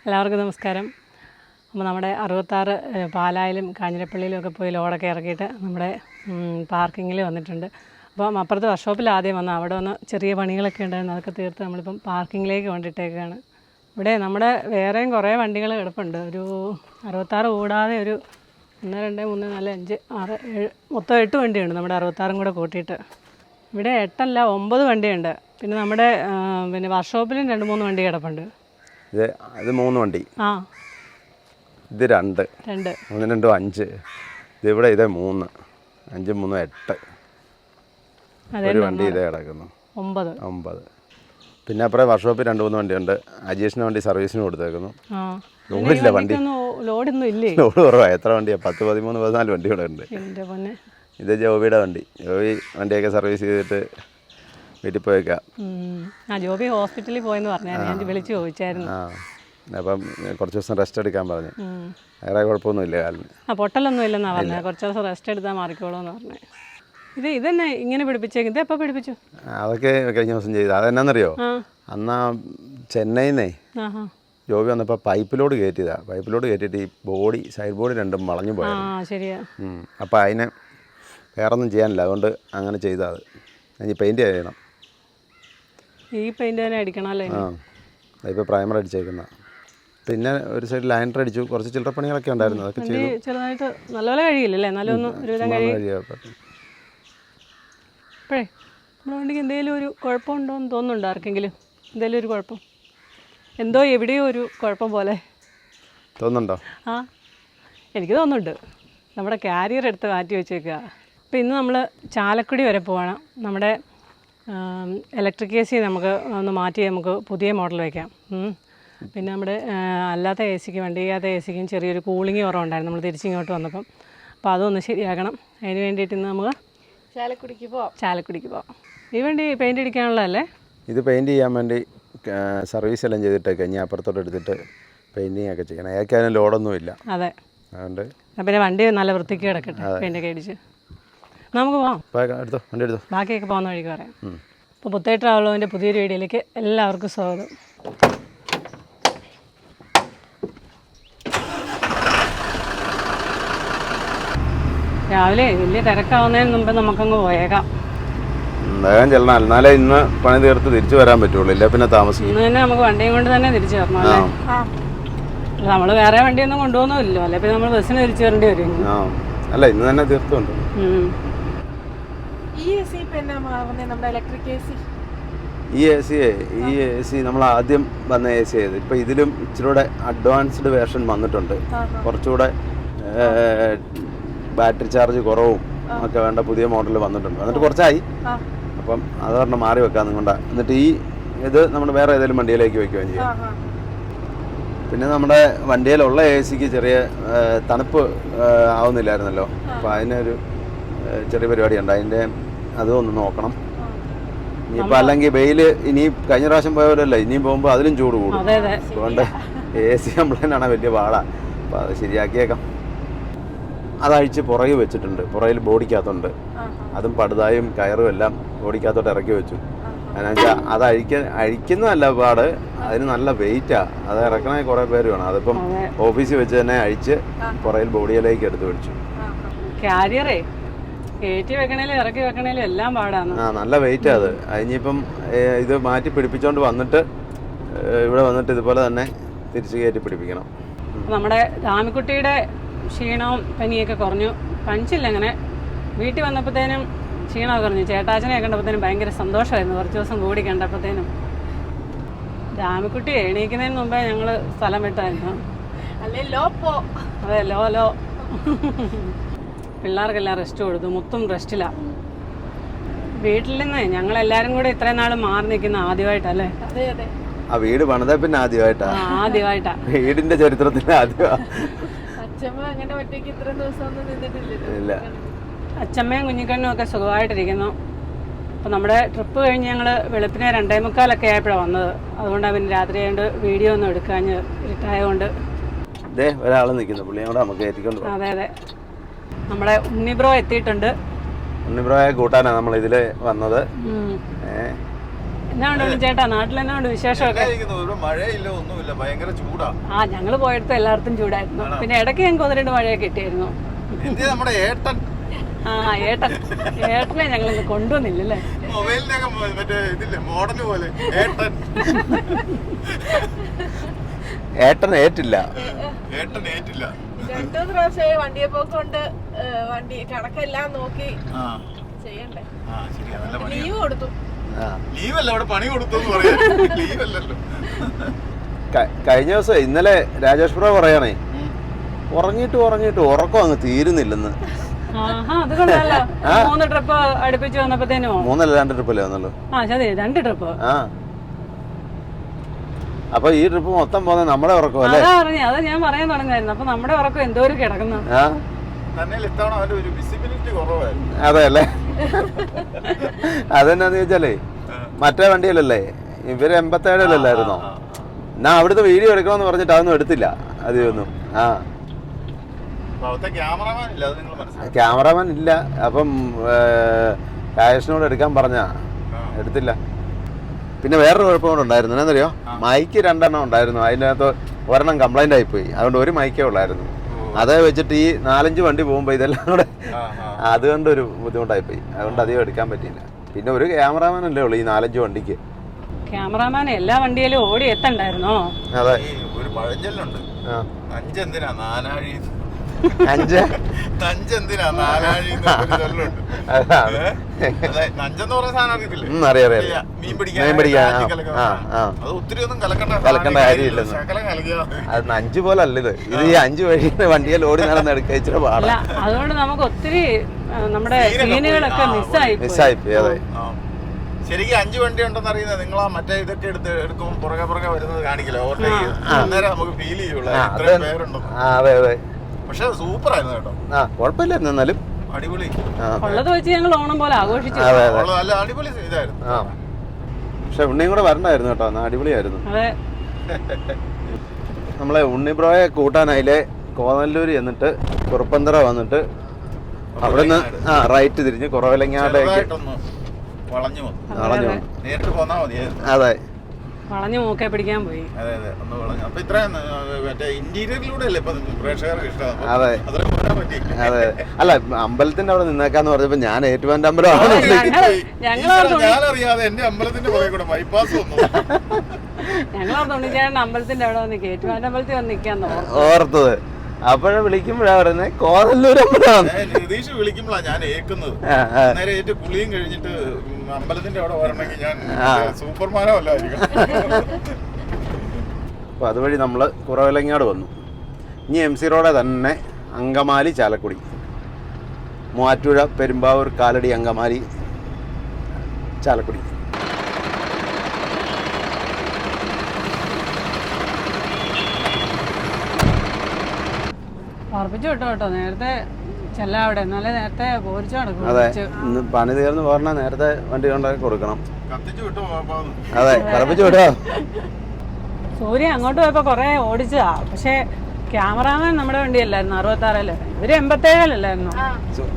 എല്ലാവർക്കും നമസ്കാരം. അപ്പോൾ നമ്മുടെ 66 പാലായിലും കാഞ്ഞിരപ്പള്ളിയിലും ഒക്കെ പോയി ലോഡൊക്കെ ഇറക്കിയിട്ട് നമ്മുടെ പാർക്കിങ്ങിൽ വന്നിട്ടുണ്ട്. അപ്പം അപ്പുറത്ത് വർക്ക്ഷോപ്പിൽ ആദ്യം വന്ന് അവിടെ വന്ന് ചെറിയ പണികളൊക്കെ ഉണ്ടായിരുന്നു, അതൊക്കെ തീർത്ത് നമ്മളിപ്പം പാർക്കിങ്ങിലേക്ക് കൊണ്ടിട്ടേക്കാണ്. ഇവിടെ നമ്മുടെ വേറെയും കുറേ വണ്ടികൾ കിടപ്പുണ്ട്. ഒരു 66 കൂടാതെ ഒരു 1, 2, 3, 4, 5, 6, 7 മൊത്തം 8 വണ്ടിയുണ്ട് നമ്മുടെ 66 കൂടെ കൂട്ടിയിട്ട്. ഇവിടെ 8 അല്ല 9 വണ്ടിയുണ്ട്. പിന്നെ നമ്മുടെ പിന്നെ വർക്ക്ഷോപ്പിലും 2-3 വണ്ടി കിടപ്പുണ്ട്. ഇത് 3 വണ്ടി, ഇത് 2, 3, 2, 5, ഇതിവിടെ 3, 5, 3, 8, ഒരു വണ്ടി ഇതേ കിടക്കുന്നു 9. പിന്നെ അപ്പുറം വർക്ക്ഷോപ്പിൽ 2-3 വണ്ടിയുണ്ട്. അജീഷിന് വണ്ടി സർവീസിന് കൊടുത്തേക്കുന്നു. ലോഡില്ല, വണ്ടി ലോഡൊന്നും ഇല്ലേ, ലോഡ് കുറവാണ്. എത്ര വണ്ടിയാണ്? 10, 13, 14 വണ്ടി ഇവിടെ ഉണ്ട്. ഇത് ജോബിയുടെ വണ്ടി. ജോബി വണ്ടിയൊക്കെ സർവീസ് ചെയ്തിട്ട് വീട്ടിൽ പോയേക്കാം. ജോബി ഹോസ്പിറ്റലിൽ പോയെന്ന് പറഞ്ഞാൽ ഞാൻ വിളിച്ച് ചോദിച്ചായിരുന്നു. അപ്പം കുറച്ച് ദിവസം റെസ്റ്റ് എടുക്കാൻ പറഞ്ഞു. വേറെ കുഴപ്പമൊന്നുമില്ല കാലിന്. പൊട്ടലൊന്നും ഇല്ലെന്നാണ് പറഞ്ഞത്. കുറച്ച് ദിവസം റെസ്റ്റ് എടുത്താൽ മാറിക്കോളൂ എന്ന് പറഞ്ഞത്. ഇതന്നെ ഇങ്ങനെ പിടിപ്പിച്ചേക്കും. ഇത് എപ്പോൾ പിടിപ്പിച്ചു? അതൊക്കെ കഴിഞ്ഞ ദിവസം ചെയ്തു. അതെന്നാന്നറിയോ, അന്നാ ചെന്നൈന്നേ ജോബി വന്നപ്പോൾ പൈപ്പിലോട് കയറ്റിയതാണ്. പൈപ്പിലോട് കയറ്റിയിട്ട് ഈ ബോഡി, സൈഡ് ബോഡി രണ്ടും വളഞ്ഞു പോയത്. ശരിയാ. അപ്പോൾ അതിനെ വേറൊന്നും ചെയ്യാനില്ല, അതുകൊണ്ട് അങ്ങനെ ചെയ്താൽ അത് ഇനി പെയിൻറ്റ് ചെയ്യണം. ഈ പെയിൻറ്റ് തന്നെ അടിക്കണമല്ലേ? ഇപ്പോൾ പ്രൈമർ അടിച്ചേക്കുന്ന. പിന്നെ ഒരു സൈഡ് ലൈനർ അടിച്ചു. കുറച്ച് ചില്ലറ പണികളൊക്കെ ഉണ്ടായിരുന്നു, അതൊക്കെ ചെയ്തു. ചെറുതായിട്ട് നല്ലപോലെ കഴിയില്ലല്ലേ? നല്ലൊന്നും ഒരുവിധം കഴിയും. അപ്പോഴേ നമ്മുടെ വണ്ടിക്ക് എന്തെങ്കിലും ഒരു കുഴപ്പമുണ്ടോ എന്ന് തോന്നുന്നുണ്ടോ ആർക്കെങ്കിലും? എന്തെങ്കിലും ഒരു കുഴപ്പം? എന്തോ എവിടെയോ ഒരു കുഴപ്പം പോലെ തോന്നുന്നുണ്ടോ? എനിക്ക് തോന്നുന്നുണ്ട്. നമ്മുടെ കാരിയർ എടുത്ത് മാറ്റി വെച്ചേക്കുക. അപ്പോൾ ഇന്ന് നമ്മൾ ചാലക്കുടി വരെ പോകണം. നമ്മുടെ ഇലക്ട്രിക് AC നമുക്ക് ഒന്ന് മാറ്റി നമുക്ക് പുതിയ മോഡൽ വയ്ക്കാം. പിന്നെ നമ്മുടെ അല്ലാത്ത AC-ക്ക്, വണ്ടിക്കകത്ത AC-ക്കും ചെറിയൊരു കൂളിംഗ് കുറവുണ്ടായിരുന്നു നമ്മൾ തിരിച്ചിങ്ങോട്ട് വന്നപ്പം. അപ്പോൾ അതൊന്ന് ശരിയാക്കണം. അതിന് വേണ്ടിയിട്ട് ഇന്ന് നമുക്ക് ചാലക്കുടിക്ക് പോവാം. ഈ വണ്ടി പെയിൻ്റ് അടിക്കാനുള്ളതല്ലേ? ഇത് പെയിൻറ്റ് ചെയ്യാൻ വേണ്ടി സർവീസ് എല്ലാം ചെയ്തിട്ടൊക്കെ ഇനി അപ്പുറത്തോട്ട് എടുത്തിട്ട് പെയിൻറ്റിങ് ഒക്കെ ചെയ്യണം. ഏക്കാനും ലോഡൊന്നുമില്ല. അതെ, അതുകൊണ്ട് പിന്നെ വണ്ടി നല്ല വൃത്തിക്ക് കിടക്കട്ടെ, പെയിൻ്റൊക്കെ അടിച്ച്. നമുക്ക് പോവാം. എടുത്തോ, വണ്ടി എടുത്തോ. ബാക്കിയൊക്കെ പോകുന്ന വഴിക്ക് പറയാം. അപ്പോൾ പുത്തേ ട്രാവലോൻ്റെ പുതിയൊരു വീഡിയോയിലേക്ക് എല്ലാവർക്കും സ്വാഗതം. രാവിലെ വലിയ തിരക്കാവുന്നതിന് മുമ്പ് നമുക്കങ്ങ് പോയേക്കാം. വേഗം ചെല്ലണം, എന്നാലേ ഇന്ന് പണി തീർത്ത് തിരിച്ചു വരാൻ പറ്റുള്ളൂ. ഇല്ല പിന്നെ താമസിക്കും. ഇന്ന് തന്നെ നമുക്ക് വണ്ടിയും കൊണ്ട് തന്നെ തിരിച്ചു വരണം അല്ലേ? നമ്മൾ വേറെ വണ്ടിയൊന്നും കൊണ്ടുപോകുന്നില്ലല്ലോ, അല്ലെ പിന്നെ നമ്മൾ ബസ്സിന് തിരിച്ചു വരേണ്ടി വരും. അല്ല, ഇന്ന് തന്നെ തീർത്തുണ്ട്. ഈ AC നമ്മൾ ആദ്യം വന്ന AC ആയത്. ഇപ്പം ഇതിലും ഇച്ചിരൂടെ അഡ്വാൻസ്ഡ് വേർഷൻ വന്നിട്ടുണ്ട്. കുറച്ചുകൂടെ ബാറ്ററി ചാർജ് കുറവും ഒക്കെ വേണ്ട പുതിയ മോഡൽ വന്നിട്ടുണ്ട്. എന്നിട്ട് കുറച്ചായി. അപ്പം അത് പറഞ്ഞാൽ മാറി വെക്കാൻ നിങ്ങളുടെ. എന്നിട്ട് ഇത് നമ്മൾ വേറെ ഏതെങ്കിലും വണ്ടിയിലേക്ക് വയ്ക്കുകയും ചെയ്യും. പിന്നെ നമ്മുടെ വണ്ടിയിലുള്ള AC-ക്ക് ചെറിയ തണുപ്പ് ആവുന്നില്ലായിരുന്നല്ലോ. അപ്പോൾ അതിനൊരു ചെറിയ പരിപാടിയുണ്ട്. അതിൻ്റെ അതും ഒന്ന് നോക്കണം. ഇനിയിപ്പോൾ അല്ലെങ്കിൽ വെയിൽ ഇനി കഴിഞ്ഞ പ്രാവശ്യം പോയവരല്ല, ഇനിയും പോകുമ്പോൾ അതിലും ചൂട് കൂടും. അതുകൊണ്ട് AC കംപ്ലൈൻ്റാണ് വലിയ പാടാണ്. അപ്പോൾ അത് ശരിയാക്കിയേക്കാം. അതഴിച്ച് പുറകിൽ വെച്ചിട്ടുണ്ട്. പുറകിൽ ബോഡിക്കകത്തുണ്ട്. അതും പടുതായും കയറും എല്ലാം ബോഡിക്കകത്തോട്ട് ഇറക്കി വെച്ചു. അതിനെച്ചാൽ അത് അഴിക്കുന്നതല്ല പാട്, അതിന് നല്ല വെയിറ്റാണ്. അത് ഇറക്കണേ കുറേ പേര് വേണം. അതിപ്പം ഓഫീസിൽ വെച്ച് തന്നെ അഴിച്ച് പുറകിൽ ബോഡിയിലേക്ക് എടുത്ത് വെച്ചു. കാരിയറേ കയറ്റി വെക്കണേലും ഇറക്കി വെക്കണേലും എല്ലാം പാടാണ്. നല്ല വെയിറ്റാണ് അത്. അതിനിപ്പം ഇത് മാറ്റി പിടിപ്പിച്ചോണ്ട് വന്നിട്ട് ഇവിടെ വന്നിട്ട് ഇതുപോലെ തന്നെ തിരിച്ച് കയറ്റി പിടിപ്പിക്കണം. നമ്മുടെ രാമിക്കുട്ടിയുടെ ക്ഷീണവും പനിയൊക്കെ കുറഞ്ഞു. പനിച്ചില്ല, അങ്ങനെ വീട്ടിൽ വന്നപ്പോഴത്തേനും ക്ഷീണമൊക്കെ കുറഞ്ഞു. ചേട്ടാച്ചനെ കണ്ടപ്പോഴത്തേനും ഭയങ്കര സന്തോഷമായിരുന്നു. കുറച്ച് ദിവസം കൂടി കണ്ടപ്പോഴത്തേനും. രാമിക്കുട്ടി എണീക്കുന്നതിന് മുമ്പേ ഞങ്ങൾ സ്ഥലം വിട്ടായിരുന്നു. അതെ, ലോ പിള്ളേർക്കെല്ലാം റെസ്റ്റ് കൊടുത്തു. മുത്തും റെസ്റ്റിലാണ്. വീട്ടിൽ നിന്ന് ഞങ്ങളെല്ലാവരും കൂടെ ഇത്രയും നാൾ മാറി നിൽക്കുന്ന ആദ്യമായിട്ടല്ലേ? ആ വീട് പണിത പിന്നെ ആദ്യമായിട്ടാ. വീടിന്റെ ചരിത്രത്തിൽ അച്ഛമ്മയും കുഞ്ഞിക്കണ്ണും ഒക്കെ സുഖമായിട്ടിരിക്കുന്നു. അപ്പോൾ നമ്മുടെ ട്രിപ്പ് കഴിഞ്ഞ് ഞങ്ങൾ വെളുപ്പിനെ 2:45 ആയപ്പോഴാണ് വന്നത്. അതുകൊണ്ടാണ് പിന്നെ രാത്രി ആയതുകൊണ്ട് വീഡിയോ ഒന്നും എടുക്കാഞ്ഞ് ഇരുട്ടായതുകൊണ്ട്. ഒരാൾ നിൽക്കുന്നു, പുള്ളിയോട് നമുക്ക് കയറ്റിക്കൊണ്ട്. അതെ, നമ്മുടെ ഉണ്ണിബ്രോ എത്തിയിട്ടുണ്ട്. ഉണ്ണിബ്രോയെ കൂട്ടാനാണ് നമ്മൾ ഇതിൽ വന്നത്. എന്നാ ഉണ്ട് ചേട്ടാ, നാട്ടിൽ എന്നാ ഉണ്ട് വിശേഷമൊക്കെ? ഇവിടെ മഴയില്ല, ഒന്നുമില്ല, ഭയങ്കര ചൂടാ. ഞങ്ങള് പോയടുത്ത് എല്ലായിടത്തും ചൂടായിരുന്നു. പിന്നെ ഇടയ്ക്ക് ഞങ്ങൾക്ക് 1-2 മഴയൊക്കെ കിട്ടിയായിരുന്നു. നമ്മുടെ ഏട്ടൻ ഏട്ടനെ ഞങ്ങളിന്ന് കൊണ്ടുവന്നില്ലല്ലേ? മൊബൈലിനൊക്കെ മറ്റേ ഇതില്ലേ മോഡല് പോലെ ഏട്ടൻ ഏറ്റില്ല. ഏട്ടൻ ഏറ്റില്ല. 2 പ്രാവശ്യം വണ്ടിയെ പോക്കൊണ്ട് വണ്ടി കണക്കെല്ലാം നോക്കി ചെയ്യണ്ടേ. ലീവ് കൊടുത്തു. ലീവല്ല, അവിടെ പണി കൊടുത്തു പറയാ. ലീവല്ലല്ലോ. കഴിഞ്ഞ ദിവസം ഇന്നലെ രാജേഷ് ബ്രോ പറയണേ, ഉറങ്ങിയിട്ട് ഉറക്കം അങ്ങ് തീരുന്നില്ലെന്ന്. അത് കൊണ്ടല്ലോ 3 ട്രിപ്പ് അടുപ്പിച്ച് വന്നപ്പോഴത്തേനോ 2 ട്രിപ്പല്ലേ വന്നല്ലോ. 2 ട്രിപ്പ്. അപ്പൊ ഈ ട്രിപ്പ് മൊത്തം പോകുന്ന നമ്മുടെ ഉറക്കം അല്ലേ? അത് ഞാൻ പറയാൻ തുടങ്ങായിരുന്നു. അപ്പൊ നമ്മുടെ ഉറക്കം എന്തോരം കിടക്കുന്നു. അതെ അല്ലേ? അതെന്നാന്ന് ചോദിച്ചാലേ, മറ്റേ വണ്ടിയിലല്ലേ ഇവര് 87-ലായിരുന്നോ? ഞാൻ അവിടുത്തെ വീഡിയോ എടുക്കണമെന്ന് പറഞ്ഞിട്ട് അതൊന്നും എടുത്തില്ല അധികമൊന്നും. ക്യാമറമാൻ ഇല്ല. അപ്പം രാജേഷിനോട് എടുക്കാൻ പറഞ്ഞ എടുത്തില്ല. പിന്നെ വേറൊരു കുഴപ്പം കൂടെ ഉണ്ടായിരുന്നു. എന്നറിയോ, മൈക്ക് 2 ഉണ്ടായിരുന്നു. അതിനകത്ത് 1 കംപ്ലൈന്റ് ആയിപ്പോയി. അതുകൊണ്ട് 1 മൈക്കേ ഉള്ളായിരുന്നു. അതേ വെച്ചിട്ട് ഈ 4-5 വണ്ടി പോകുമ്പോ ഇതെല്ലാം കൂടെ അതുകൊണ്ടൊരു ബുദ്ധിമുട്ടായിപ്പോയി. അതുകൊണ്ട് അധികം എടുക്കാൻ പറ്റിയില്ല. പിന്നെ ഒരു ക്യാമറാമാൻ അല്ലേ ഉള്ളു ഈ 4-5 വണ്ടിക്ക്. ക്യാമറാമാൻ എല്ലാ വണ്ടിയിലും ഓടി എത്തണ്ടായിരുന്നോ? അതെ. ഒരു പഴഞ്ചൊല്ലുണ്ട്, 5 എന്തിനാ 4 ആഴി. 5 എന്തിനാ 4 ആഴി. അറിയാം. മീൻ പിടിക്കാൻ അത് ഒത്തിരി ഒന്നും കലക്കേണ്ട കാര്യമില്ലെന്ന്. അത് 5 പോലെ അല്ല ഇത്. ഈ 5 വഴി വണ്ടിയിൽ ഓടി നടന്ന് എടുക്കാൻ പാടില്ല. അതുകൊണ്ട് നമുക്ക് ഒത്തിരി നമ്മുടെ സീനുകളൊക്കെ മിസ്സായിപ്പോയി. അതെ, ശരിക്കും 5 വണ്ടി ഉണ്ടെന്ന് അറിയുന്നത് നിങ്ങൾ ആ മറ്റേ ഇതൊക്കെ എടുക്കുമ്പോൾ പുറകെ വരുന്നത് കാണിക്കില്ല. അന്നേരം നമുക്ക് ഫീൽ ചെയ്യുള്ളൂ ഇത്രയും പേരുണ്ടോ. അതെ അതെ. പക്ഷെ സൂപ്പർ ആയിരുന്നു കേട്ടോ. കുഴപ്പമില്ലായിരുന്നു. എന്നാലും അടിപൊളി ഉള്ളത് വെച്ച് ഞങ്ങൾ ഓണം പോലെ ആഘോഷിച്ചു. നല്ല അടിപൊളി ഇതായിരുന്നു. പക്ഷെ ഉണ്ണിയും കൂടെ വരണ്ടായിരുന്നു കേട്ടോ. അടിപൊളിയായിരുന്നു. നമ്മളെ ഉണ്ണിബ്രോയെ കൂട്ടാനായില്ലേ കോതല്ലൂർ എന്നിട്ട് കുറുപ്പന്തറ വന്നിട്ട് അവിടുന്ന് റൈറ്റ് തിരിഞ്ഞ് കുറവലങ്ങാടേക്ക് വളഞ്ഞു നേരിട്ട് പോന്നാ മതിയായിരുന്നു. അതെ, വളഞ്ഞു മൂക്കെ പിടിക്കാൻ പോയി. അതെ അതെ, ഒന്ന് വളഞ്ഞു. അപ്പൊ ഇത്ര മറ്റേ ഇന്റീരിയറിലൂടെ അല്ലേ ഇപ്പൊ പ്രേക്ഷകർക്ക് ഇഷ്ടം. അതെ അതെ. അല്ല, അമ്പലത്തിന്റെ അവിടെ നിന്നേക്കാന്ന് പറഞ്ഞപ്പോ ഞാൻ ഏറ്റുമാന്റെ അമ്പലം ഞാനറിയാതെ എന്റെ അമ്പലത്തിന്റെ പുറകെ കൂടെ ബൈപ്പാസ് വന്നു. ഞങ്ങൾ തുണിച്ചേട്ടൻ അമ്പലത്തിന്റെ അവിടെ വന്ന് ഏറ്റുമാന്റെ അമ്പലത്തിൽ വന്ന് നിൽക്കാന്ന് ഓർത്തത്. അപ്പോഴെ വിളിക്കുമ്പോഴാ പറയുന്നത് കോതല്ലൂർ അമ്പലമാണ്. രതീഷ് വിളിക്കുമ്പോഴാ ഞാൻ ഏക്കുന്നത്. നേരെ ഏറ്റു കുളിയും കഴിഞ്ഞിട്ട് അമ്പലത്തിന്റെ അവിടെ വരണമെങ്കിൽ ഞാൻ സൂപ്പർമാനോ അല്ലായിരിക്കും. അപ്പൊ അതുവഴി നമ്മള് കുറവലങ്ങാട് വന്നു. ഇനി MC റോഡ് തന്നെ അങ്കമാലി ചാലക്കുടി, മൂവാറ്റുപുഴ പെരുമ്പാവൂർ കാലടി അങ്കമാലി ചാലക്കുടി. ഉറപ്പിച്ചു കേട്ടോ. നേരത്തെ ചെല്ലാം അവിടെ, എന്നാലേ നേരത്തെ പോരിച്ചു നടക്കും. അതെ, പണി തീർന്ന് പോരണ നേരത്തെ വണ്ടി കൊണ്ടാക്കി കൊടുക്കണം. അതെ, കറപ്പിച്ചു വിട്ടോ. സൂര്യ അങ്ങോട്ട് പോയപ്പോ കൊറേ ഓടിച്ചതാ. പക്ഷെ ക്യാമറാമാൻ നമ്മുടെ വണ്ടിയല്ലായിരുന്നു 66-ല്. ഇവര് 87-ലല്ലായിരുന്നു.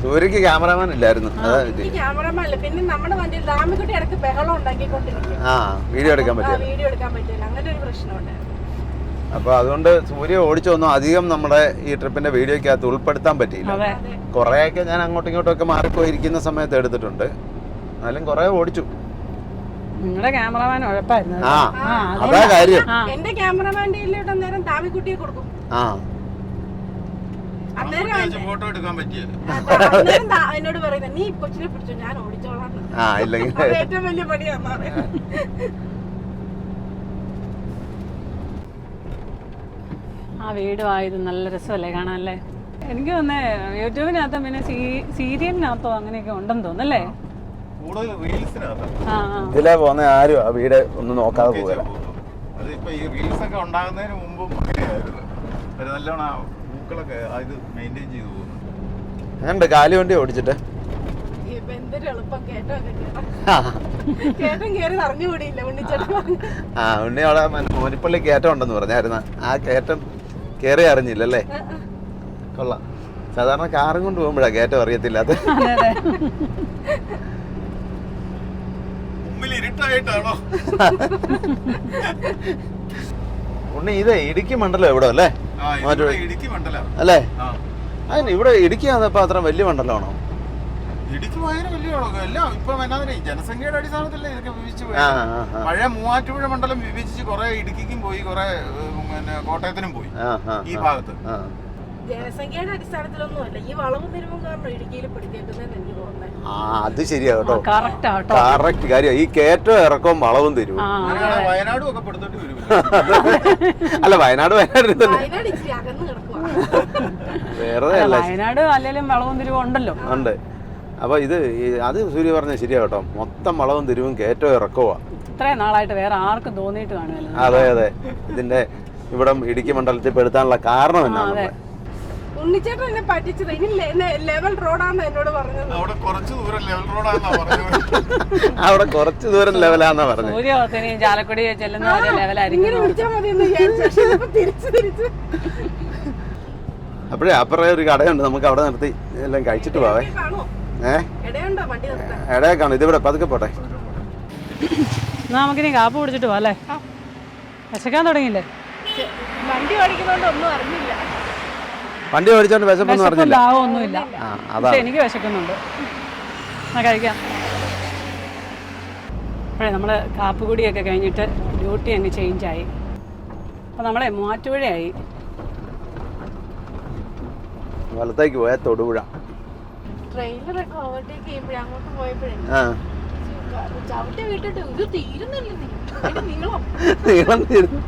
സൂര്യക്ക് ക്യാമറാമാൻ ഇല്ലായിരുന്നു. പിന്നെ നമ്മുടെ വണ്ടിയിൽ ദാമിക്കുട്ടി ഇടയ്ക്ക് ബഹളം ഉണ്ടാക്കിക്കൊണ്ടിരിക്കും. വീഡിയോ എടുക്കാൻ പറ്റില്ല. അങ്ങനെ ഒരു പ്രശ്നമുണ്ടായിരുന്നു. അപ്പൊ അതുകൊണ്ട് സൂര്യ ഓടിച്ചൊന്നും അധികം നമ്മുടെ ഈ ട്രിപ്പിന്റെ വീഡിയോക്കകത്ത് ഉൾപ്പെടുത്താൻ പറ്റിയില്ല. കുറെയൊക്കെ ഞാൻ അങ്ങോട്ടും ഇങ്ങോട്ടും ഒക്കെ മാറിപ്പോയിരിക്കുന്ന സമയത്ത് എടുത്തിട്ടുണ്ട്. എന്നാലും കുറെ ഓടിച്ചു. നിങ്ങളുടെ ക്യാമറമാൻ ഉഴപ്പായിരുന്നു. അതാ കാര്യം. എന്റെ ക്യാമറമാന്റെ അന്നേരം താമിക്കുട്ടിയെ കൊടുക്കും. ഫോട്ടോ എടുക്കാൻ പറ്റിയത് എന്നോട് പറയുന്നത് നീ കൊച്ചിനെ പിടിച്ചു, ഞാൻ ഓടിച്ചോളാം. ഏറ്റവും വലിയ പണിയാണ്. ആ വീടുമായത് നല്ല രസമല്ലേ കാണാനല്ലേ? എനിക്ക് തോന്നേ യൂട്യൂബിനകത്തും പിന്നെ സീരിയലിനകത്തോ അങ്ങനെയൊക്കെ ഉണ്ടെന്ന് തോന്നല്ലേ? ഇതിലെ പോകുന്ന ആരും ആ വീട് ഒന്നും നോക്കാതെ പോകില്ല. അതിപ്പോ ഈ റീൽസ് ഒക്കെ ഉണ്ടാകുന്നതിന് മുമ്പും അങ്ങനെയായിരുന്നു. നല്ലോണം പൂക്കളൊക്കെ ഇത് മെയിൻറ്റെയിൻ ചെയ്തു പോകുന്നു. ഞാനുണ്ട് കാലി വണ്ടി ഓടിച്ചിട്ട്. ഉണ്ണി അവിടെ മോനിപ്പള്ളി കയറ്റം ഉണ്ടെന്ന് പറഞ്ഞായിരുന്നു. ആ കയറ്റം കയറി അറിഞ്ഞില്ലല്ലേ? കൊള്ളാം. സാധാരണ കാറും കൊണ്ട് പോകുമ്പോഴാ കയറ്റം അറിയത്തില്ലാത്ത. മുമ്പിൽ ഇരുട്ടായിട്ടാണോ? ഉണ്ണി ഇതേ ഇടുക്കി മണ്ഡലം എവിടെ അല്ലേ? ഇടുക്കി മണ്ഡലം അല്ലേ? അതിന് ഇവിടെ ഇടുക്കി ആണപ്പോ അത്ര വലിയ മണ്ഡലമാണോ? ഇടുക്കി ഭയങ്കര വലിയ എല്ലാം ഇപ്പൊ എന്നാ ജനസംഖ്യയുടെ അടിസ്ഥാനത്തിലല്ലേ ഇതൊക്കെ വിഭജിച്ചു പോയി. പഴയ മൂവാറ്റുപുഴ മണ്ഡലം വിഭജിച്ച് കുറെ ഇടുക്കിക്കും പോയി, കുറെ പിന്നെ കോട്ടയത്തിനും പോയി. ഈ ഭാഗത്ത് ജനസംഖ്യയുടെ അടിസ്ഥാനത്തിലൊന്നും അല്ല, ഈ വളവും തിരുവും കാരണം ഇടുക്കിയിൽ പിടിക്കേണ്ടതെന്ന് എനിക്ക് തോന്നുന്നത്. അത് ശരിയാ കേട്ടോ, കറക്റ്റ് കാര്യം. ഈ കയറ്റവും ഇറക്കവും വളവും തരും. വയനാടും ഒക്കെ പെടുത്തോട്ട് വരും. അല്ല വയനാട് വയനാട് ഇച്ചിരി അകന്ന് കിടക്കുക. വേറെ വയനാട് അല്ലെങ്കിലും വളവും തിരിവും ഉണ്ടല്ലോ. ഉണ്ട്. അപ്പൊ അത് സൂര്യ പറഞ്ഞ ശരിയാ കേട്ടോ, മൊത്തം വളവും തിരിവും കയറ്റവും ഇറക്കവാ. ഇത്രയും നാളായിട്ട് വേറെ ആർക്കും തോന്നിയിട്ട് കാണുമല്ലോ. അതെ ഇതിന്റെ ഇവിടെ ഇടുക്കി മണ്ഡലത്തിൽ പെടുത്താനുള്ള കാരണം എന്നാണ്? ഉണ്ണിച്ചേട്ടൻ എന്നെ പറ്റിച്ചത്. ഇനി ലെവൽ റോഡാന്ന് എന്നോട് പറഞ്ഞത്. അവിടെ കുറച്ച് ദൂരം ലെവൽ റോഡാന്നാ പറഞ്ഞത്. അവിടെ കുറച്ച് ദൂരം ലെവലാന്നാ പറഞ്ഞത്. സൂര്യോദയം ചാലക്കുടി ചെല്ലുന്ന ലെവലായിരിക്കും. ഇങ്ങനെ വിളിച്ചാൽ മതി എന്ന് വിചാരിച്ചു. തിരിച്ച് അപ്പോഴേ അപ്പുറം ഒരു കടയുണ്ട്, നമുക്ക് അവിടെ നിർത്തി എല്ലാം കഴിച്ചിട്ട് പോവേ. ഇടയെ കാണും. ഇതിവിടെ പതുക്കെ പോട്ടെ. എന്നാ നമുക്കിനി കാപ്പ് കുടിച്ചിട്ട് പോവാ അല്ലേ? വിശക്കാൻ തുടങ്ങിയില്ലേ? വണ്ടി ഓടിക്കുന്നോണ്ട് ഒന്നും അറിഞ്ഞില്ല. വണ്ടി ഓടിച്ചോണ്ട് വിശപ്പൊന്നും പറഞ്ഞില്ല. ഒന്നുമില്ല. എനിക്ക് വിശക്കുന്നുണ്ട്. കഴിക്കാം. അപ്പോഴേ നമ്മൾ കാപ്പുകുടിയൊക്കെ കഴിഞ്ഞിട്ട് ഡ്യൂട്ടി അങ്ങ് ചേഞ്ചായി. അപ്പോൾ നമ്മളെ മൂവാറ്റുപുഴയായി. വലത്തേക്ക് പോയാൽ തൊടുപുഴ. ട്രെയിലറൊക്കെ ഓവർടേക്ക് ചെയ്യുമ്പോഴേ അങ്ങോട്ട് പോയപ്പോഴേ ചവിട്ടി വിട്ടിട്ട് ഇത് തീരുന്നില്ല. നീളം തീരുന്നു.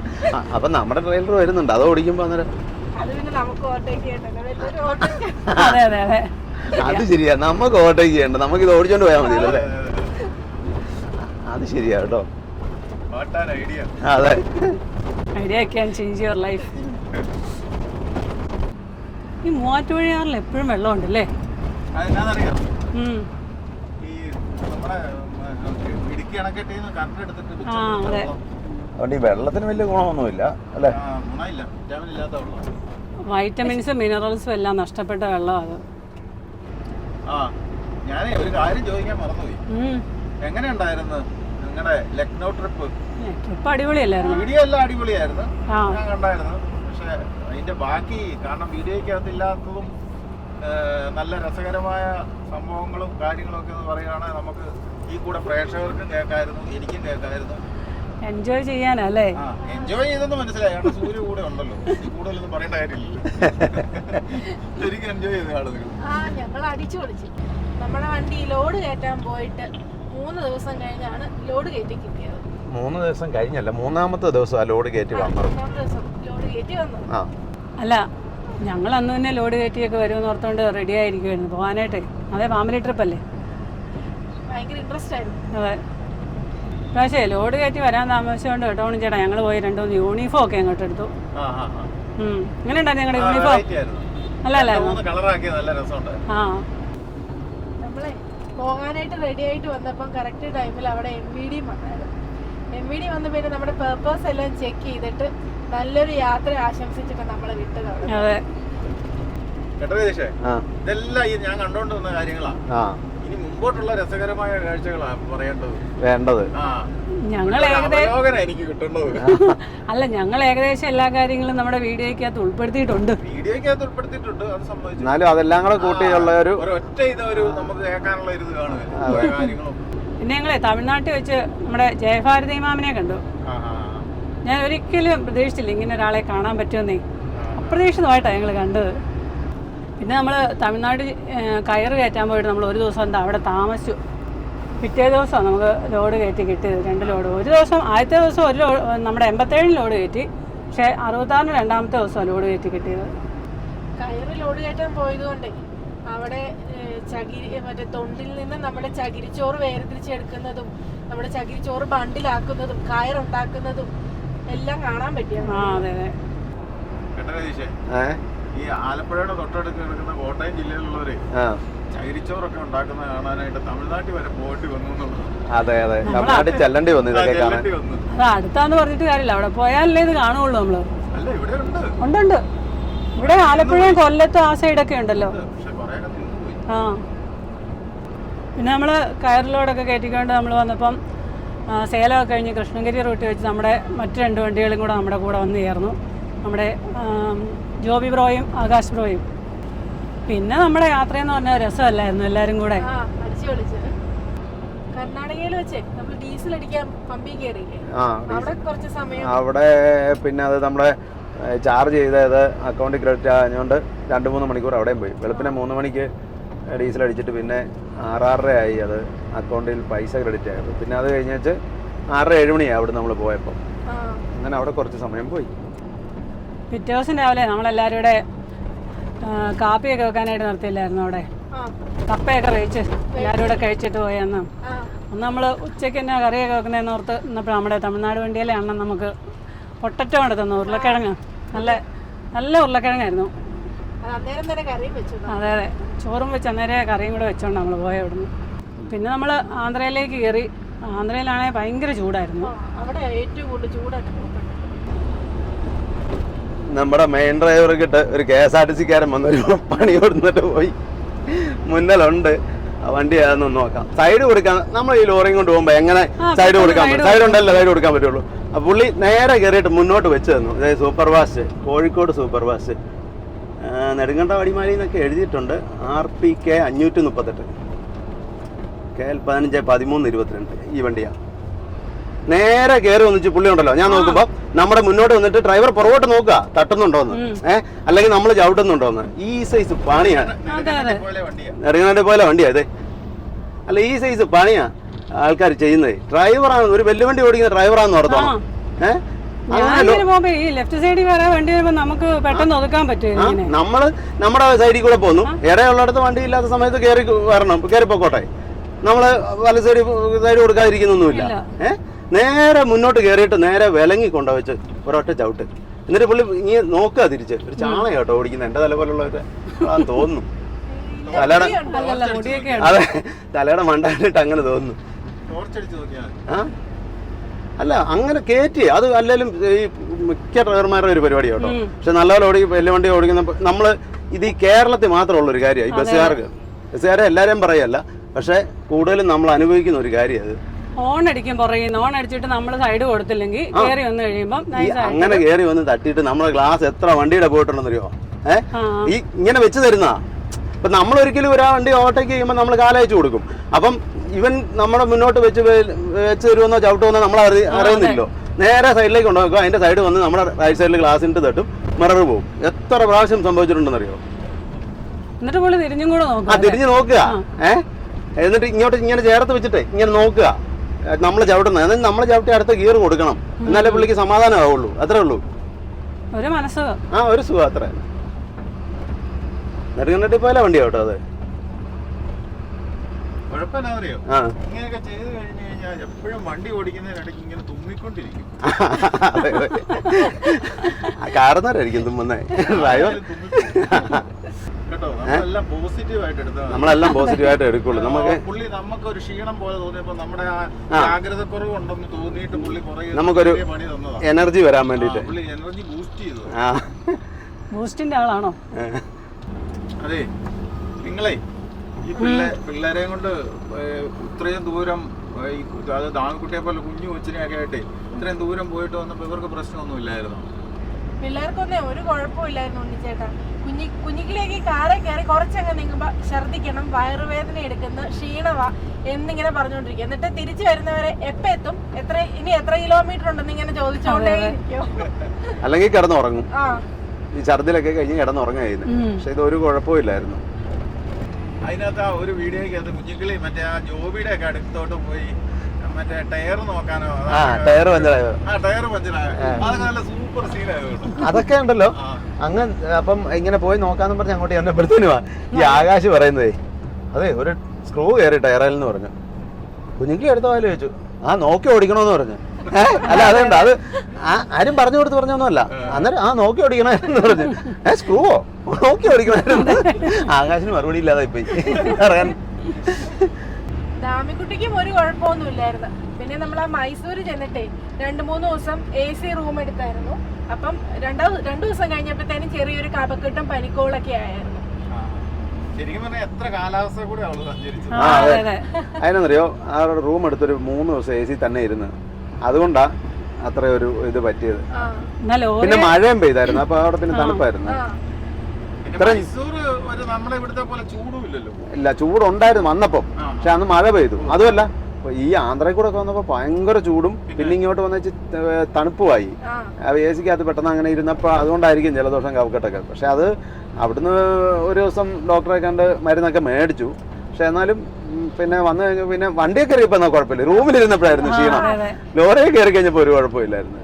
അപ്പൊ നമ്മുടെ ട്രെയിലർ വരുന്നുണ്ട്, അത് ഓടിക്കുമ്പോ അന്നേരം അത് പിന്നെ നമുക്ക് ഓവർടേക്ക് ചെയ്യണ്ടല്ലോ. അത് ശരിയാ, നമുക്ക് ഓവർടേക്ക് ചെയ്യണ്ട, നമുക്ക് ഇത് ഓടിച്ചോണ്ട് പോയാൽ മതി അല്ലേ? അത് ശരിയാ കേട്ടോ. അതെ, idea can change your life. ഈ മൂവാറ്റുപുഴയാറിൽ എപ്പോഴും വെള്ളമുണ്ടല്ലേ? അതെന്നാന്നറിയാം, ഈ നമ്മുടെ ഇടുക്കി അണക്കെട്ടിന്ന് കറണ്ട് എടുത്തിട്ട് അതുകൊണ്ട് ഈ വെള്ളത്തിന് വലിയ ഗുണമൊന്നുമില്ല അല്ലേ? ഗുണമില്ല, വിറ്റാമിൻ ഇല്ലാത്ത വെള്ളം. വൈറ്റമിൻസും മിനറൽസും എല്ലാം നഷ്ടപ്പെട്ട വെള്ളം അത്. ഞാനേ ഒരു കാര്യം ചോദിക്കാൻ മറന്നുപോയി. എങ്ങനെ ഉണ്ടായിരുന്നു നിങ്ങളുടെ ലക്നൗ ട്രിപ്പ്? ട്രിപ്പ് അടിപൊളിയല്ലായിരുന്നു. വീഡിയോ എല്ലാം അടിപൊളിയായിരുന്നു, ഞാൻ കണ്ടായിരുന്നു. പക്ഷെ അതിന്റെ ബാക്കി, കാരണം വീഡിയോയ്ക്കകത്ത് ഇല്ലാത്തതും നല്ല രസകരമായ സംഭവങ്ങളും കാര്യങ്ങളും ഒക്കെ എന്ന് പറയുകയാണെങ്കിൽ നമുക്ക് ഈ കൂടെ പ്രേക്ഷകർക്കും കേൾക്കായിരുന്നു, എനിക്കും കേൾക്കായിരുന്നു. എൻജോയ് ചെയ്യാനല്ലേ? എൻജോയ് ചെയ്തെന്ന് മനസ്സിലായി, കാരണം സൂര്യ കൂടെ ഉണ്ടല്ലോ, കൂടുതലൊന്നും പറയേണ്ട കാര്യമില്ല. ശരിക്കും എൻജോയ് ചെയ്ത ആളുകൾ. ഞങ്ങൾ അടിച്ചു പൊളിച്ചു. നമ്മുടെ വണ്ടി ലോഡ് കയറ്റാൻ പോയിട്ട് 3 ദിവസം കഴിഞ്ഞാണ് ലോഡ് കയറ്റി കിട്ടിയത്. 3 ദിവസം കഴിഞ്ഞല്ല, 3ാമത്തെ ദിവസം ലോഡ് കയറ്റി വന്നത്. 3ാമത്തെ ദിവസം ലോഡ് കയറ്റി വന്നത്. അല്ല, ഞങ്ങൾ അന്ന് തന്നെ ലോഡ് കയറ്റിയൊക്കെ വരുമെന്ന് ഓർത്തുകൊണ്ട് റെഡി ആയിരിക്കുമായിരുന്നു പോകാനായിട്ട്. അതെ, ഫാമിലി ട്രിപ്പ് അല്ലേ? ഭയങ്കര ഇൻട്രസ്റ്റ് ആയിരുന്നു. അതെ. പക്ഷേ ലോഡ് കയറ്റി വരാൻ താമസിച്ചുകൊണ്ട് കേട്ടോ ചേട്ടാ, ഞങ്ങൾ പോയി 2-3 യൂണിഫോം ഒക്കെ അങ്ങോട്ട് എടുത്തു. എങ്ങനെ ഉണ്ടായിരുന്നു ഞങ്ങളുടെ യൂണിഫോം? അല്ല നമ്മളെ പോകാനായിട്ട് റെഡി ആയിട്ട് വന്നപ്പം കറക്റ്റ് ടൈമിൽ അവിടെ MVD വന്നായിരുന്നു. MVD വന്ന പിന്നെ നമ്മുടെ പേർപ്പസ് എല്ലാം ചെക്ക് ചെയ്തിട്ട് നല്ലൊരു യാത്ര ആശംസിച്ചിട്ട് നമ്മളെ വിട്ടത്. അതെ, ഇതെല്ലാം ഞാൻ കണ്ടോണ്ട് വന്ന കാര്യങ്ങളാ. ഇനി മുമ്പോട്ടുള്ള രസകരമായ കാഴ്ചകളാണ് പറയേണ്ടത്, വേണ്ടത്. ഞങ്ങൾ എനിക്ക് കിട്ടേണ്ടത്. അല്ല, ഞങ്ങൾ ഏകദേശം എല്ലാ കാര്യങ്ങളും നമ്മുടെ വീഡിയോയ്ക്കകത്ത് ഉൾപ്പെടുത്തിയിട്ടുണ്ട്. അത് സംഭവിച്ചു. എന്നാലും അതെല്ലാം കൂടെ കൂട്ടിയുള്ള ഒറ്റ ഇതൊരു നമുക്ക് കേൾക്കാനുള്ള ഇത് കാണുമല്ലോ കാര്യങ്ങളും. പിന്നെ ഞങ്ങളെ തമിഴ്നാട്ടിൽ വെച്ച് നമ്മുടെ ജയഭാരതി മാമിനെ കണ്ടു. ഞാൻ ഒരിക്കലും പ്രതീക്ഷിച്ചില്ല ഇങ്ങനെ ഒരാളെ കാണാൻ പറ്റുമെന്നേ. അപ്രതീക്ഷിതമായിട്ടാണ് ഞങ്ങൾ കണ്ടത്. പിന്നെ നമ്മൾ തമിഴ്നാട് കയറ് കയറ്റാൻ പോയിട്ട് നമ്മൾ ഒരു ദിവസം എന്താ അവിടെ താമസിച്ചു. പിറ്റേ ദിവസമാണ് നമുക്ക് ലോഡ് കയറ്റി കിട്ടിയത്, 2 ലോഡ്. ഒരു ദിവസം ആദ്യത്തെ ദിവസം ഒരു ലോഡ് നമ്മുടെ 87 ലോഡ് കയറ്റി, പക്ഷേ 66 2ാമത്തെ ദിവസമാണ് ലോഡ് കയറ്റി കിട്ടിയത്. കയറ് ലോഡ് കയറ്റാൻ പോയതുകൊണ്ടേ അവിടെ മറ്റേ തൊണ്ടിൽ നിന്ന് നമ്മുടെ ചകിരിച്ചോറ് വേർതിരിച്ചെടുക്കുന്നതും നമ്മുടെ ചകിരിച്ചോറ് ബണ്ടിലാക്കുന്നതും കയറുണ്ടാക്കുന്നതും എല്ലാം കാണാൻ പറ്റിയാണ്. അതെ അതെ. ഈ ആലപ്പുഴയുടെ തൊട്ടടുത്ത് കിടക്കുന്ന കോട്ടയം ജില്ലയിലുള്ളവര് ചകിരിച്ചോറൊക്കെ ഉണ്ടാക്കുന്ന കാണാനായിട്ട് തമിഴ്നാട്ടിൽ വരെ പോയിട്ട് വന്നു. അതെ അതെ, തമിഴ്നാട്ടിൽ ചെല്ലേണ്ടി വന്നു ഇതൊക്കെ കാണാൻ. അത് അടുത്താന്ന് പറഞ്ഞിട്ട് കാര്യമില്ല, അവിടെ പോയാലല്ലേ ഇത് കാണുള്ളൂ നമ്മള്. ഉണ്ട്. ഇവിടെ ആലപ്പുഴയും കൊല്ലത്തും ആ സൈഡൊക്കെ ഉണ്ടല്ലോ. പിന്നെ നമ്മള് കയറിലോടൊക്കെ കയറ്റിക്കൊണ്ട് നമ്മൾ വന്നപ്പം സേലമൊക്കെ കഴിഞ്ഞ് കൃഷ്ണഗിരി റൂട്ട് വെച്ച് നമ്മുടെ മറ്റ് 2 വണ്ടികളും കൂടെ നമ്മുടെ കൂടെ വന്ന് ചേർന്നു. നമ്മുടെ ജോബി ബ്രോയും ആകാശ് ബ്രോയും. പിന്നെ നമ്മുടെ യാത്രയെന്ന് പറഞ്ഞാൽ രസമല്ലായിരുന്നു, എല്ലാവരും കൂടെ അടിച്ചു പൊളിച്ച്. കർണാടകയിൽ വെച്ചേ നമ്മൾ ഡീസൽ അടിക്കാൻ പമ്പിൽ കയറിയില്ലേ, അവിടെ കുറച്ച് സമയം. അവിടെ പിന്നെ അത് നമ്മളെ ചാർജ് ചെയ്തത് അക്കൗണ്ടിൽ ക്രെഡിറ്റ് ആയതുകൊണ്ട് 2-3 മണിക്കൂർ അവിടെയും പോയി. വെളുപ്പിനെ 3 മണിക്ക് ഡീസൽ അടിച്ചിട്ട് പിന്നെ 6:30 ആയി അത് അക്കൗണ്ടിൽ പൈസ ക്രെഡിറ്റ് ആയത്. പിന്നെ അത് കഴിഞ്ഞിട്ട് 6-7 മണിയായി അവിടെ നമ്മൾ പോയപ്പോൾ. അങ്ങനെ അവിടെ കുറച്ച് സമയം പോയി. പിറ്റേ ദിവസം രാവിലെ നമ്മളെല്ലാവരും കൂടെ കാപ്പിയൊക്കെ വെക്കാനായിട്ട് നിർത്തിയില്ലായിരുന്നു അവിടെ. കപ്പയൊക്കെ വേവിച്ച് എല്ലാവരും കൂടെ കഴിച്ചിട്ട് പോയെന്ന്. അന്ന് നമ്മൾ ഉച്ചയ്ക്ക് തന്നെ കറിയൊക്കെ വെക്കുന്നതെന്ന് ഓർത്ത് നിന്നപ്പോൾ നമ്മുടെ തമിഴ്നാട് വണ്ടിയിലെ അണ്ണൻ നമുക്ക് പൊട്ടറ്റോ കൊണ്ട് തന്നു, ഉരുളക്കിഴങ്ങ്. നല്ല ഉരുളക്കിഴങ്ങായിരുന്നു. അതെ അതെ, ചോറും വെച്ച് അന്നേരം കറിയും കൂടെ വെച്ചോണ്ട് നമ്മൾ പോയ അവിടുന്ന്. പിന്നെ നമ്മൾ ആന്ധ്രയിലേക്ക് കയറി. ആന്ധ്രയിലാണെങ്കിൽ ഭയങ്കര ചൂടായിരുന്നു. അവിടെ ഏറ്റവും കൂടുതൽ ചൂടായിട്ട് നമ്മുടെ മെയിൻ ഡ്രൈവർക്കിട്ട് ഒരു KSRTC-കാരൻ വന്നൊരു പണി കൊടുത്തിട്ട് പോയി. മുന്നിലുണ്ട് വണ്ടി ഏതെന്ന് നോക്കാം. സൈഡ് കൊടുക്കാൻ നമ്മൾ ഈ ലോറിയും കൊണ്ട് പോകുമ്പോൾ എങ്ങനെ സൈഡ് കൊടുക്കാൻ പറ്റും? സൈഡ് ഉണ്ടല്ലോ സൈഡ് കൊടുക്കാൻ പറ്റുള്ളൂ. അപ്പോൾ പുള്ളി നേരെ കയറിയിട്ട് മുന്നോട്ട് വെച്ച് തന്നു. അതായത് super fast, Kozhikode super fast, Nedumkandam വടിമാലി എന്നൊക്കെ എഴുതിയിട്ടുണ്ട്. RPK 538, KL 15-13-22 ഈ വണ്ടിയാണ്. നേരെ കയറി വന്നിച്ച് പുള്ളി ഉണ്ടല്ലോ. ഞാൻ നോക്കുമ്പോൾ നമ്മുടെ മുന്നോട്ട് വന്നിട്ട് ഡ്രൈവർ പുറകോട്ട് നോക്കുക തട്ടുന്നുണ്ടോന്ന്, അല്ലെങ്കിൽ നമ്മൾ ചവിട്ടുന്നുണ്ടോന്ന്. ഈ സൈസ് പണിയാണ്. നെടുങ്കണ്ട പോലെ വണ്ടിയാ ഇത്. അല്ല, ഈ സൈസ് പണിയാ ആൾക്കാർ ചെയ്യുന്നത്. ഡ്രൈവറാണ്, ഒരു വലിയ വണ്ടി ഓടിക്കുന്ന ഡ്രൈവറാന്ന് ഓർത്തോണം. ഈ ലെഫ്റ്റ് സൈഡിൽ വരെ വണ്ടി വരുമ്പോൾ നമുക്ക് പെട്ടെന്ന് ഒതുക്കാൻ പറ്റും. നമ്മള് നമ്മുടെ സൈഡിൽ കൂടെ പോകുന്നു. ഇടയുള്ളിടത്ത് വണ്ടി ഇല്ലാത്ത സമയത്ത് കയറി വരണം, കയറി പോക്കോട്ടെ. നമ്മള് വല സൈഡ് കൊടുക്കാതിരിക്കുന്നൊന്നുമില്ല. നേരെ മുന്നോട്ട് കയറിയിട്ട് നേരെ വിലങ്ങി കൊണ്ടുവച്ച് ഒരൊറ്റ ചവിട്ട്. എന്നിട്ട് പുള്ളി ഇനി നോക്കുക തിരിച്ച്. ഒരു ചാണ കേട്ടോ ഓടിക്കുന്നത്. എന്റെ തല പോലുള്ളവരെ തോന്നുന്നു. അതെ, തലയുടെ മണ്ടായിട്ട് അങ്ങനെ തോന്നുന്നു. അല്ല, അങ്ങനെ കയറ്റി അത് അല്ലെങ്കിലും ഈ മിക്ക ഡ്രൈവർമാരുടെ ഒരു പരിപാടി കേട്ടോ. പക്ഷെ നല്ലപോലെ വലിയ വണ്ടി ഓടിക്കുന്ന നമ്മള് ഇത് ഈ കേരളത്തിൽ മാത്രമുള്ള ഒരു കാര്യമാണ്. ഈ ബസ്സുകാരെ എല്ലാവരെയും പറയല്ല, പക്ഷെ കൂടുതലും നമ്മൾ അനുഭവിക്കുന്ന ഒരു കാര്യം അത്. ഹോൺ അടിക്കും പുറകിൽ. ഹോൺ അടിച്ചിട്ട് നമ്മൾ സൈഡ് കൊടുത്തില്ലെങ്കിൽ കയറി വന്നു കഴിയുമ്പോൾ അങ്ങനെ കയറി വന്ന് തട്ടിയിട്ട് നമ്മുടെ ഗ്ലാസ് എത്ര വണ്ടിയുടെ പോയിട്ടുണ്ടെന്നറിയോ? ഈ ഇങ്ങനെ വെച്ച് തരുന്ന. ഇപ്പൊ നമ്മൾ ഒരിക്കലും ഒരു വണ്ടി ഓവർടേക്ക് ചെയ്യുമ്പോൾ നമ്മൾ കാലയച്ചു കൊടുക്കും. അപ്പം ഇവൻ നമ്മുടെ മുന്നോട്ട് വെച്ച് തരുമെന്നോ ചവിട്ടുമെന്നോ നമ്മൾ അറിയുന്നില്ലോ. നേരെ സൈഡിലേക്ക് കൊണ്ടുപോകും. അതിന്റെ സൈഡ് വന്ന് നമ്മുടെ റൈറ്റ് സൈഡിൽ ഗ്ലാസിന്റെ തട്ടും മിറർ പോകും. എത്ര പ്രാവശ്യം സംഭവിച്ചിട്ടുണ്ടെന്നറിയോ? എന്നിട്ട് പുള്ളി തിരിഞ്ഞും കൂടെ നോക്കുക. തിരിഞ്ഞു നോക്കുക. എന്നിട്ട് ഇങ്ങോട്ട് ഇങ്ങനെ ചേർത്ത് വെച്ചിട്ട് ഇങ്ങനെ നോക്കുക നമ്മൾ ചവിട്ടുന്നത്. എന്നിട്ട് നമ്മൾ ചവിട്ടി അടുത്ത ഗിയർ കൊടുക്കണം. എന്നാലേ പുള്ളിക്ക് സമാധാനം ആവുള്ളൂ. അത്രേ ഉള്ളൂ. ഒരു മനസ്സുഖം. ഒരു സുഖം അത്ര. നെടുങ്കണ്ടത്തിൽ പോലെ വണ്ടിയാ കേട്ടോ അത്. കുഴപ്പമില്ലാതെയോ ഇങ്ങനെയൊക്കെ ചെയ്ത് കഴിഞ്ഞു കഴിഞ്ഞാൽ എപ്പോഴും വണ്ടി ഓടിക്കുന്നതിനിടയ്ക്ക് ഇങ്ങനെ തുമ്മിക്കൊണ്ടിരിക്കും. കാരണവരായിരിക്കും തുമ്മുന്നേ. ഡ്രൈവർ നമ്മളെല്ലാം പോസിറ്റീവായിട്ട് എടുക്കുള്ളൂ. പുള്ളി നമുക്കൊരു ക്ഷീണം പോലെ തോന്നിയപ്പോ നമ്മുടെ ജാഗ്രതക്കുറവ് ഉണ്ടെന്ന് തോന്നിയിട്ട് പുള്ളി നമുക്കൊരു എനർജി വരാൻ വേണ്ടിട്ട് എനർജി ബൂസ്റ്റ് ചെയ്തു. ബൂസ്റ്റിന്റെ ആളാണോ? അതെ, നിങ്ങളെ ഈ പിള്ളേരെയും കൊണ്ട് ഇത്രയും ദൂരം, അത് ദാമിക്കുട്ടിയെ പോലെ കുഞ്ഞു കൊച്ചിനെയൊക്കെ ആയിട്ട് ഇത്രയും ദൂരം പോയിട്ട് വന്നപ്പോ ഇവർക്ക് പ്രശ്നമൊന്നും ഇല്ലായിരുന്നു. പിള്ളേർക്കൊന്നേ ഒരു കുഴപ്പമില്ലായിരുന്നു ഉണ്ണിച്ചേട്ടാ. കുഞ്ഞിക്കിലേക്ക് കാറെ കയറി കുറച്ചങ്ങ് നീങ്ങുമ്പോ ഛർദിക്കണം, വയറുവേദന എടുക്കുന്നു, ക്ഷീണവാ എന്നിങ്ങനെ പറഞ്ഞോണ്ടിരിക്കും. എന്നിട്ട് തിരിച്ചു വരുന്നവരെ എപ്പ എത്തും, ഇനി എത്ര കിലോമീറ്റർ ഉണ്ടെന്ന് ഇങ്ങനെ ചോദിച്ചോണ്ടേ ഇരിക്കും. അല്ലെങ്കിൽ കിടന്നുറങ്ങും. ഈ ഛർദിലൊക്കെ കഴിഞ്ഞ് കിടന്നുറങ്ങായിരുന്നു. പക്ഷെ ഇത് ഒരു കുഴപ്പമില്ലായിരുന്നു. അതിനകത്ത് ആ ഒരു വീഡിയോയ്ക്കകത്ത് കുഞ്ഞിക്കിളി മറ്റേ ആ ജോബിയുടെ ഒക്കെ അടുത്തോട്ട് പോയി മറ്റേ ടയർ നോക്കാനോ, ടയർ പഞ്ചറായോ, ടയർ പഞ്ചറായോ, അതൊക്കെ നല്ല സൂപ്പർ സീനായിരുന്നു. അതൊക്കെ ഉണ്ടല്ലോ അങ്ങ്. അപ്പം ഇങ്ങനെ പോയി നോക്കാന്ന് പറഞ്ഞ് അങ്ങോട്ട് ചെന്നപ്പോഴത്തേനുവാ ഈ ആകാശ് പറയുന്നതേ, അതെ ഒരു സ്ക്രൂ കയറി ടയറിൽ എന്ന് പറഞ്ഞു. കുഞ്ഞിക്ക് എടുത്ത പോലെ ചോദിച്ചു, നോക്കി ഓടിക്കണോന്ന് പറഞ്ഞു. അല്ല അതുണ്ട്, അത് ആരും പറഞ്ഞു പറഞ്ഞൊന്നുമല്ല. അന്നേരം നോക്കി ഓടിക്കണമെന്ന് പറഞ്ഞു. സ്ക്രൂവോ നോക്കി ഓടിക്കണമായിരുന്നു. ആകാശിന് മറുപടി ഇല്ലാതെ പോയി പറയാൻ. ദാമിക്കുട്ടിക്കും ഒരു കുഴപ്പമൊന്നുമില്ലായിരുന്നു. പിന്നെ നമ്മൾ ആ മൈസൂര് ചെന്നിട്ടേ 2-3 ദിവസം AC റൂം എടുത്തായിരുന്നു. അപ്പം 2 ദിവസം കഴിഞ്ഞപ്പോഴത്തേനും ചെറിയൊരു കഫക്കെട്ടും പനിക്കോളൊക്കെ ആയിരുന്നു. ശരിക്കും പറഞ്ഞാൽ എത്ര കാലാവസ്ഥ കൂടെ അവള് സഞ്ചരിച്ചത്. ആ അതെ. അതെ അതിനെന്നറിയോ, ആ റൂം എടുത്തൊരു 3 ദിവസം AC തന്നെ ഇരുന്ന്, അതുകൊണ്ടാ അത്ര ഒരു ഇത് പറ്റിയത്. എന്നാ ലോറി പിന്നെ മഴയും പെയ്തായിരുന്നു, അപ്പൊ അവിടെ പിന്നെ തണുപ്പായിരുന്നു. പിന്നെ മൈസൂർ ഒരു നമ്മുടെ ഇവിടുത്തെ പോലെ ചൂടും ഇല്ലല്ലോ. ഇല്ല, ചൂടുണ്ടായിരുന്നു വന്നപ്പം, പക്ഷെ അന്ന് മഴ പെയ്തു. അതുമല്ല ഈ ആന്ധ്രയിൽ കൂടെ ഒക്കെ വന്നപ്പോൾ ഭയങ്കര ചൂടും പിന്നെ ഇങ്ങോട്ട് വന്ന തണുപ്പുമായി. AC-ക്കകത്ത് പെട്ടെന്ന് അങ്ങനെ ഇരുന്നപ്പോൾ അതുകൊണ്ടായിരിക്കും ജലദോഷം കഫക്കെട്ടൊക്കെ. പക്ഷെ അത് അവിടുന്ന് ഒരു ദിവസം ഡോക്ടറെ കണ്ട് മരുന്നൊക്കെ മേടിച്ചു. പക്ഷെ എന്നാലും പിന്നെ വന്നു കഴിഞ്ഞാൽ പിന്നെ വണ്ടിയൊക്കെ കയറിയപ്പോൾ എന്നാൽ കുഴപ്പമില്ല, റൂമിലിരുന്നപ്പോഴായിരുന്നു ക്ഷീണം. ലോറിയെ കയറി കഴിഞ്ഞപ്പോൾ ഒരു കുഴപ്പമില്ലായിരുന്നു.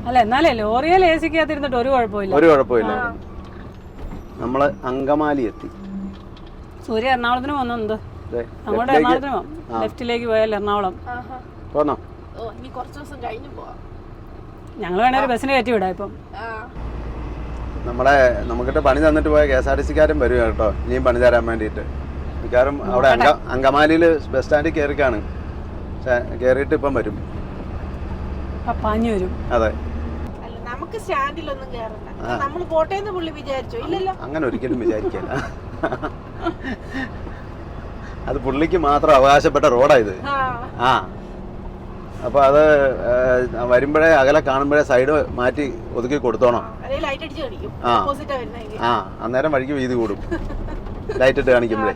അല്ല എന്നാലേ ലോറിയിൽ AC-ക്കകത്ത് ഇരുന്നിട്ട് ഒരു കുഴപ്പമില്ല. ഒരു കുഴപ്പമില്ലായിരുന്നു. നമ്മൾ അങ്കമാലി എത്തി. സൂര്യ എറണാകുളത്തിന് പോകുന്നുണ്ട്. അങ്ങോട്ട് എറണാകുളത്തിന് പോകാം, ലെഫ്റ്റിലേക്ക് പോയാൽ എറണാകുളം പോന്നോ. ഇനി കുറച്ച് ദിവസം കഴിഞ്ഞു പോവാം. ഞങ്ങൾ വേണേ ഒരു ബസ്സിന് കയറ്റി വിടാം. ഇപ്പം നമ്മളെ നമുക്കിട്ട് പണി തന്നിട്ട് പോയ KSRTC-കാരും വരും കേട്ടോ, ഇനിയും പണി തരാൻ വേണ്ടിയിട്ട്. മിക്കവാറും അവിടെ അങ്കമാലിയിൽ ബസ് സ്റ്റാൻഡിൽ കയറിക്കാണ്. പക്ഷെ കയറിയിട്ട് ഇപ്പം വരും. പാഞ്ഞു വരും. അതെ, അല്ല നമുക്ക് സ്റ്റാൻഡിലൊന്നും കേറണ്ട. നമ്മൾ പോട്ടേന്ന് പുള്ളി വിചാരിച്ചോ? ഇല്ലല്ലോ, അങ്ങനെ ഒരിക്കലും വിചാരിക്കില്ല. അത് പുള്ളിക്ക് മാത്രം അവകാശപ്പെട്ട റോഡായത്. ആ അപ്പൊ അത് വരുമ്പോഴേ അകലെ കാണുമ്പോഴേ സൈഡ് മാറ്റി ഒതുക്കി കൊടുത്തോണം. ആ അന്നേരം വഴിക്ക് വീതി കൂടും ലൈറ്റ് ഇട്ട് കാണിക്കുമ്പോഴേ.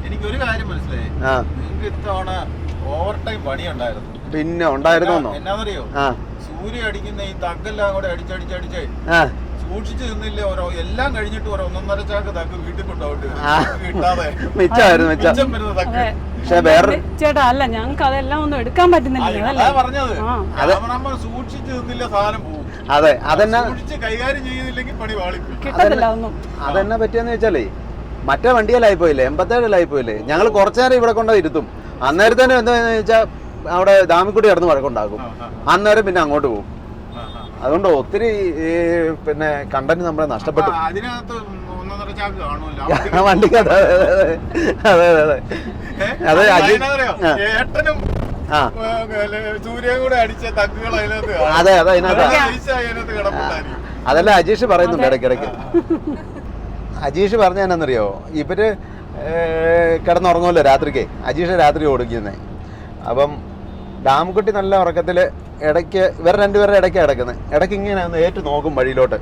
എനിക്കൊരു കാര്യം മനസ്സിലായി, നിങ്ങൾക്ക് ഇത്തവണ ഓവർ ടൈം പണി ഉണ്ടായിരുന്നു. പിന്നെ ഉണ്ടായിരുന്നോ? എന്നാന്നറിയോ, സൂര്യ അടിക്കുന്ന ഈ തക്കെല്ലാം കൂടെ അടിച്ചടിച്ചടിച്ച് സൂക്ഷിച്ചു നിന്നില്ലേ, ഓരോ എല്ലാം കഴിഞ്ഞിട്ട് ഓരോ 1.5 ചാക്ക് തക്ക് വീട്ടിൽ കൊണ്ടുപോയിട്ട് കിട്ടാതെ മിച്ചം വരുന്ന തക്ക്. ചേട്ടാ അല്ല, ഞങ്ങൾക്ക് അതെല്ലാം ഒന്നും എടുക്കാൻ പറ്റുന്നില്ല പറഞ്ഞത്. നമ്മൾ സൂക്ഷിച്ചു നിന്നില്ല, സാധനം പോകും. അതെ, അതെന്നാ സൂക്ഷിച്ച് കൈകാര്യം ചെയ്യുന്നില്ലെങ്കിൽ പണി വാളിപ്പോയി. കിട്ടത്തില്ല ഒന്നും. അതെന്നാ പറ്റിയെന്ന് വെച്ചാലേ, മറ്റേ വണ്ടിയിലായി പോയില്ലേ, 87-ലായി പോയില്ലേ, ഞങ്ങൾ കുറച്ചു നേരം ഇവിടെ കൊണ്ടു ഇരുത്തും. അന്നേരത്തേനും എന്താന്ന് വെച്ചാൽ അവിടെ ദാമിക്കുടി കിടന്ന് വഴക്കുണ്ടാകും. അന്നേരം പിന്നെ അങ്ങോട്ട് പോകും. അതുകൊണ്ട് ഒത്തിരി പിന്നെ കണ്ടന്റ് നമ്മളെ നഷ്ടപ്പെട്ടു. അതിനകത്ത് 1.5 ചാക്ക് കാണുമല്ലോ വണ്ടിക്ക്. അതെ അതെ അതെ അതെ അതെ. ഏട്ടനും സൂര്യയും കൂടെ അടിച്ച തക്കുകൾ അതിനകത്ത്. അതെ അതെ, അതിനകത്ത് കിടപ്പുണ്ടായിരിക്കും. അതല്ല അജീഷ് പറയുന്നുണ്ട് ഇടയ്ക്കിടയ്ക്ക്. അജീഷ് പറഞ്ഞ എന്നാന്നറിയോ, ഇവര് കിടന്നുറങ്ങുമല്ലോ രാത്രിക്ക്. അജീഷ് രാത്രി ഓടിക്കുന്നേ. അപ്പം ഡാംകുട്ടി നല്ല ഉറക്കത്തിൽ ഇടയ്ക്ക് ഇവർ രണ്ടുപേരുടെ ഇടയ്ക്കാണ് കിടക്കുന്നത്. ഇടയ്ക്ക് ഇങ്ങനെ ഒന്ന് ഏറ്റു നോക്കും വഴിയിലോട്ട്.